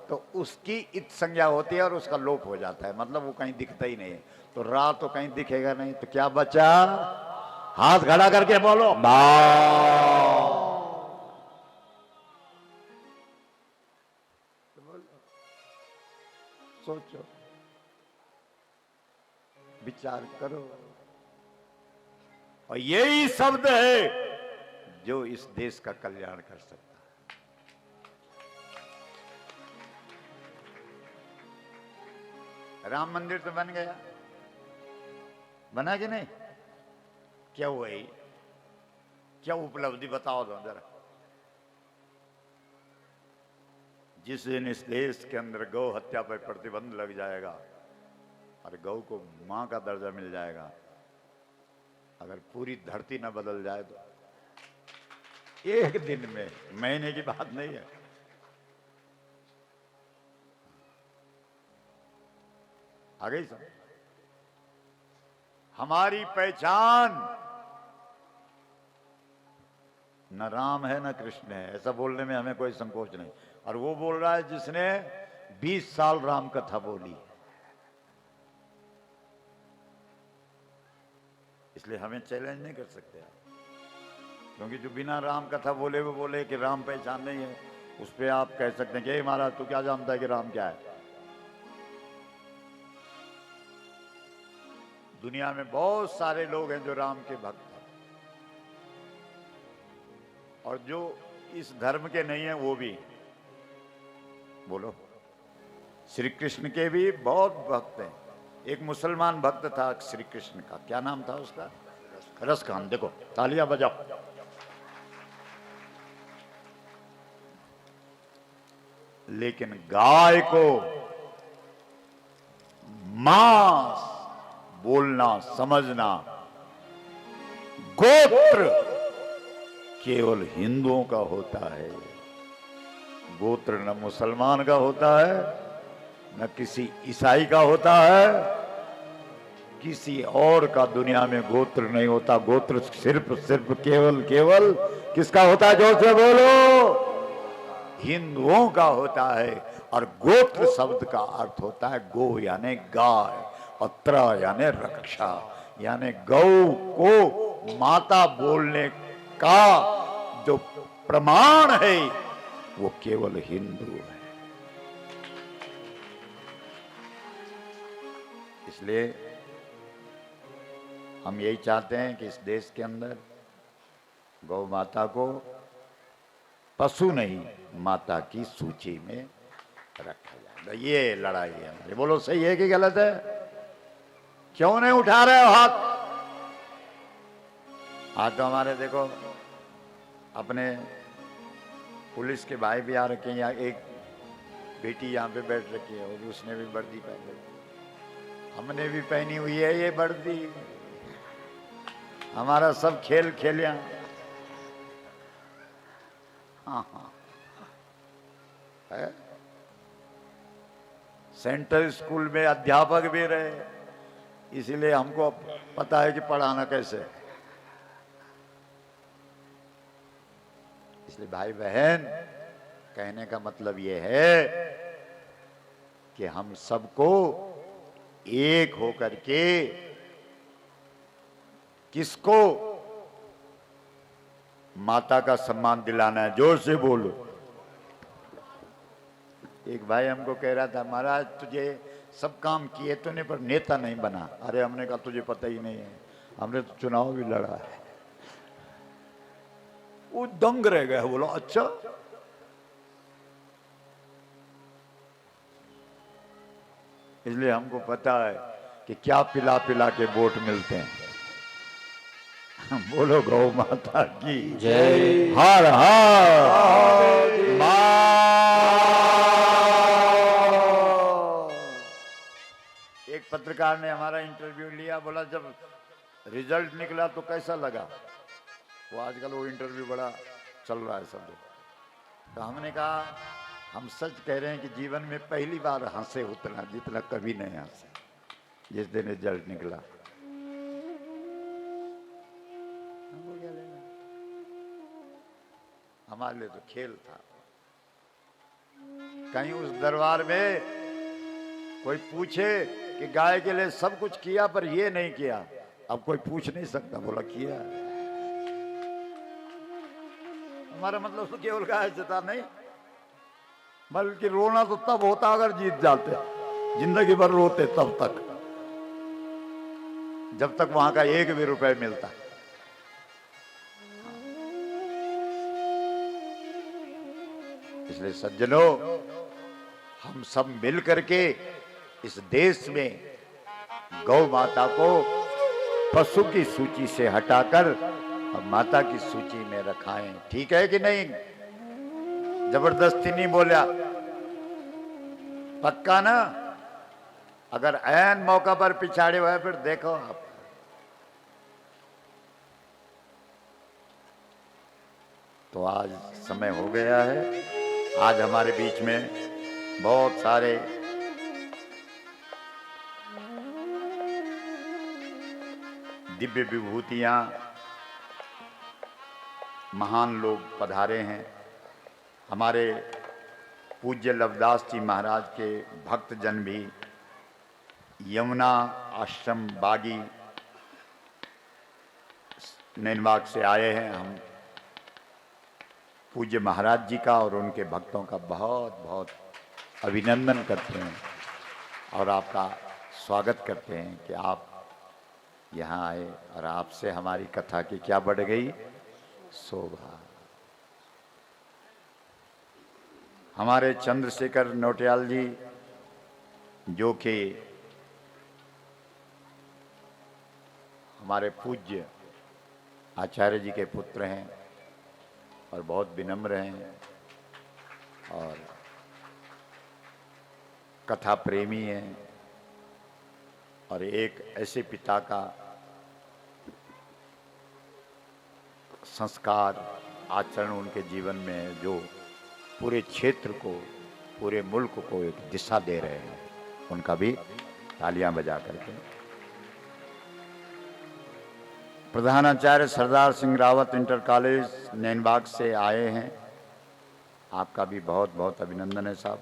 तो उसकी इत संज्ञा होती है और उसका लोप हो जाता है, मतलब वो कहीं दिखता ही नहीं है। तो रा तो कहीं दिखेगा नहीं, तो क्या बचा? हाथ खड़ा करके बोलो सोचो, विचार करो। और यही शब्द है जो इस देश का कल्याण कर सकता है। राम मंदिर तो बन गया, बना कि नहीं? क्या हुआ? क्या उपलब्धि बताओ दो जरा। जिस दिन इस देश के अंदर गौ हत्या पर प्रतिबंध लग जाएगा और गौ को मां का दर्जा मिल जाएगा, अगर पूरी धरती न बदल जाए तो एक दिन में, महीने की बात नहीं है। आ गई समझ? हमारी पहचान न राम है न कृष्ण है, ऐसा बोलने में हमें कोई संकोच नहीं। और वो बोल रहा है जिसने 20 साल राम कथा बोली, इसलिए हमें चैलेंज नहीं कर सकते आप। क्योंकि जो बिना राम कथा बोले वो बोले कि राम पहचान नहीं है, उस पर आप कह सकते हैं कि महाराज तू क्या जानता है कि राम क्या है? दुनिया में बहुत सारे लोग हैं जो राम के भक्त हैं, और जो इस धर्म के नहीं है वो भी। बोलो, श्री कृष्ण के भी बहुत भक्त हैं। एक मुसलमान भक्त था श्री कृष्ण का, क्या नाम था उसका? रस खान। देखो तालियां बजाओ। लेकिन गाय को मांस बोलना, समझना, गोत्र केवल हिंदुओं का होता है। गोत्र न मुसलमान का होता है, न किसी ईसाई का होता है, किसी और का दुनिया में गोत्र नहीं होता। गोत्र सिर्फ केवल किसका होता है? जोर से बोलो। हिंदुओं का होता है और गोत्र शब्द का अर्थ होता है गो यानी गाय और त्र यानी रक्षा, यानी गौ को माता बोलने का जो प्रमाण है वो केवल हिंदू है। इसलिए हम यही चाहते हैं कि इस देश के अंदर गौ माता को पशु नहीं माता की सूची में रखा जाए। ये लड़ाई है हमारी। बोलो सही है कि गलत है? क्यों नहीं उठा रहे हो हाथ? आज तो हमारे देखो अपने पुलिस के भाई भी आ रखे हैं, यहाँ एक बेटी यहाँ पे बैठ रखी है और उसने भी वर्दी पहन रखी, हमने भी पहनी हुई है ये वर्दी। हमारा सब खेल खेलिया। हाँ हाँ है। सेंट्रल स्कूल में अध्यापक भी रहे, इसीलिए हमको पता है कि पढ़ाना कैसे है। इसलिए भाई बहन, कहने का मतलब ये है कि हम सबको एक होकर के किसको माता का सम्मान दिलाना है। जोर से बोलो। एक भाई हमको कह रहा था, महाराज तुझे सब काम किए तूने पर नेता नहीं बना। अरे हमने कहा तुझे पता ही नहीं है, हमने तो चुनाव भी लड़ा है। वो दंग रह गया। बोला अच्छा, इसलिए हमको पता है कि क्या पिला पिला के वोट मिलते हैं। बोलो गौ माता की जय। हर हर एक पत्रकार ने हमारा इंटरव्यू लिया, बोला जब रिजल्ट निकला तो कैसा लगा? वो आजकल वो इंटरव्यू बड़ा चल रहा है सब। तो हमने कहा हम सच कह रहे हैं कि जीवन में पहली बार हंसे उतना जितना कभी नहीं हंसे जिस दिन रिजल्ट निकला। हमको क्या लेना, हमारे लिए तो खेल था। कहीं उस दरबार में कोई पूछे कि गाय के लिए सब कुछ किया पर ये नहीं किया, अब कोई पूछ नहीं सकता। बोला किया। हमारा मतलब तो केवल गाय जता नहीं, बल्कि रोना तो तब होता अगर जीत जाते। जिंदगी भर रोते तब तक, जब तक वहां का एक भी रुपए मिलता। इसलिए सज्जनों, हम सब मिल करके इस देश में गौ माता को पशु की सूची से हटाकर अब माता की सूची में रखाएं। ठीक है कि नहीं? जबरदस्ती नहीं बोला, पक्का ना? अगर ऐन मौका पर पिछाड़े हुए फिर देखो आप। तो आज समय हो गया है। आज हमारे बीच में बहुत सारे दिव्य विभूतियां, महान लोग पधारे हैं। हमारे पूज्य लवदास जी महाराज के भक्तजन भी यमुना आश्रम बागी नैनबाग से आए हैं। हम पूज्य महाराज जी का और उनके भक्तों का बहुत बहुत अभिनंदन करते हैं और आपका स्वागत करते हैं कि आप यहाँ आए और आपसे हमारी कथा की क्या बढ़ गई शोभा। हमारे चंद्रशेखर नौटियाल जी जो कि हमारे पूज्य आचार्य जी के पुत्र हैं और बहुत विनम्र हैं और कथा प्रेमी हैं और एक ऐसे पिता का संस्कार आचरण उनके जीवन में है जो पूरे क्षेत्र को, पूरे मुल्क को एक दिशा दे रहे हैं। उनका भी तालियां बजा करके। प्रधानाचार्य सरदार सिंह रावत इंटर कॉलेज नैनबाग से आए हैं। आपका भी बहुत बहुत अभिनंदन है साहब।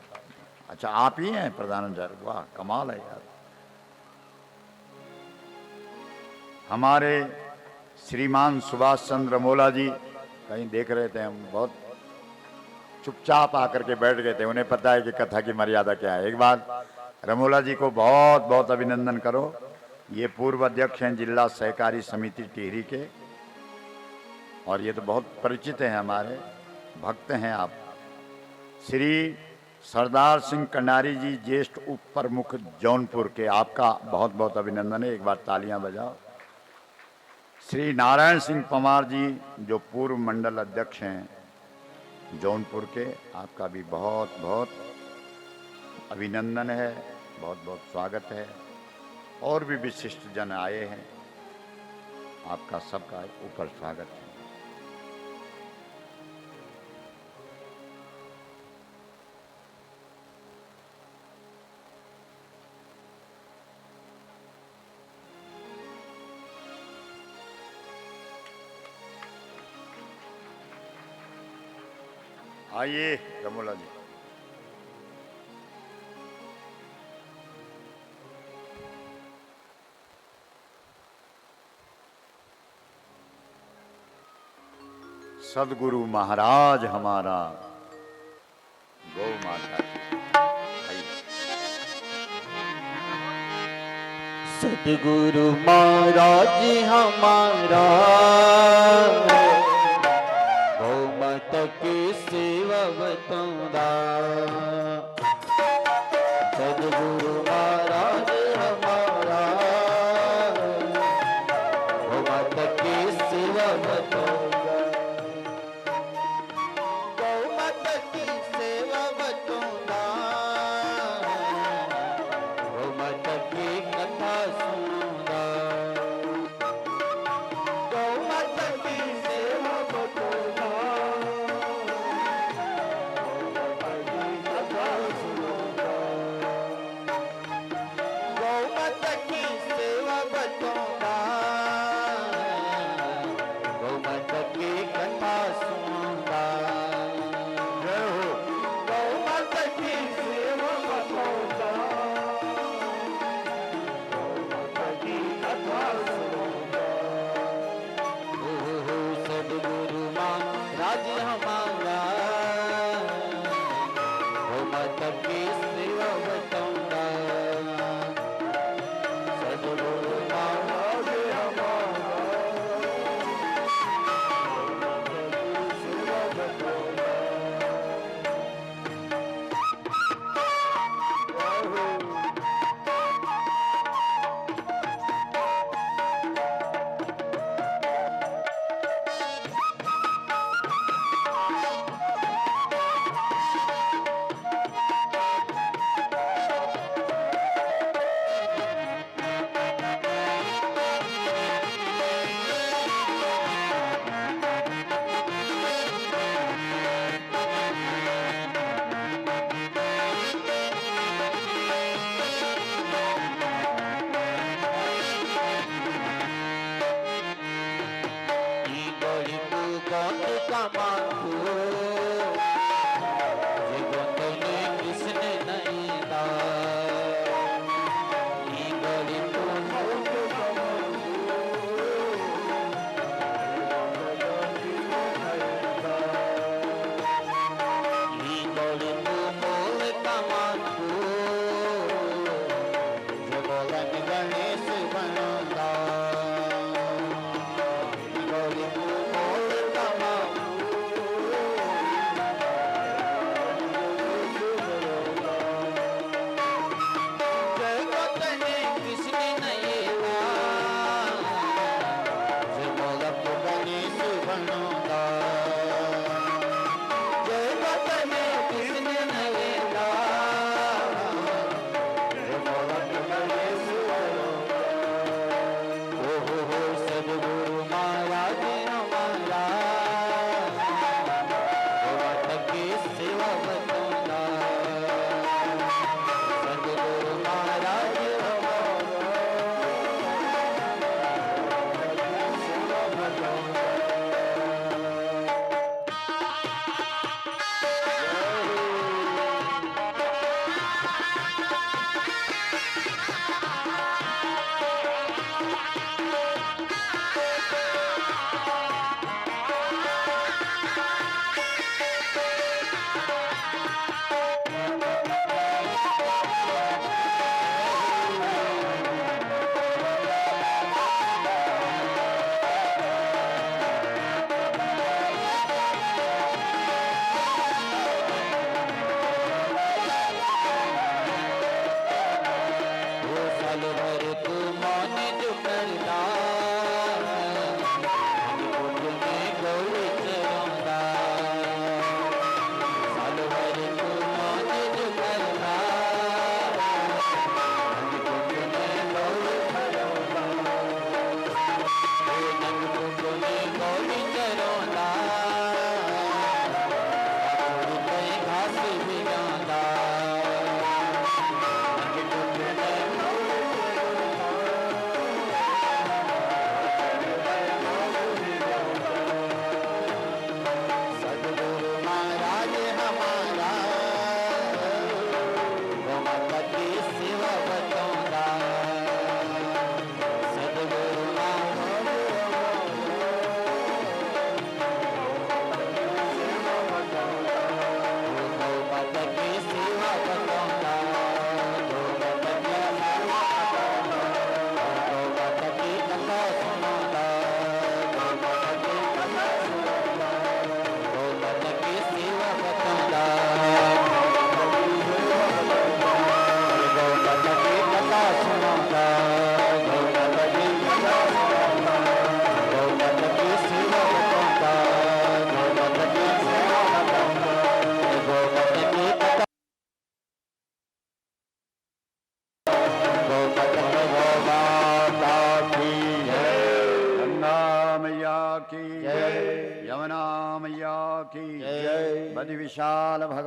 अच्छा, आप ही हैं प्रधानाचार्य? वाह, कमाल है यार। हमारे श्रीमान सुभाष चंद्र मोला जी कहीं देख रहे थे, हम बहुत चुपचाप आकर के बैठ गए थे, उन्हें पता है कि कथा की मर्यादा क्या है। एक बार रमोला जी को बहुत बहुत अभिनंदन करो। ये पूर्व अध्यक्ष हैं जिला सहकारी समिति टिहरी के, और ये तो बहुत परिचित हैं, हमारे भक्त हैं आप। श्री सरदार सिंह कंडारी जी, ज्येष्ठ उप प्रमुख जौनपुर के, आपका बहुत बहुत अभिनंदन है, एक बार तालियां बजाओ। श्री नारायण सिंह पवार जी, जो पूर्व मंडल अध्यक्ष हैं जौनपुर के, आपका भी बहुत बहुत अभिनंदन है, बहुत बहुत स्वागत है। और भी विशिष्ट जन आए हैं, आपका सबका ऊपर स्वागत है। आइए रमोला जी। सदगुरु महाराज हमारा, गौ माता की। आइए। सदगुरु महाराज हमारा, गौ माता की सेवा बतौदा। सदगुरु महाराज हमारा, गौ माता की सेवा बतौदा। गौ माता की सेवा बतौदा, गौ माता की कथा सुनौदा। गौ माता की सेवा बतौदा, गौ माता की कथा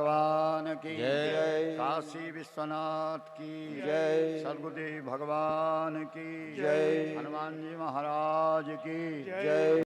भगवान की जय। काशी विश्वनाथ की जय। सदगुरुदेव भगवान की जय। हनुमान जी महाराज की जय।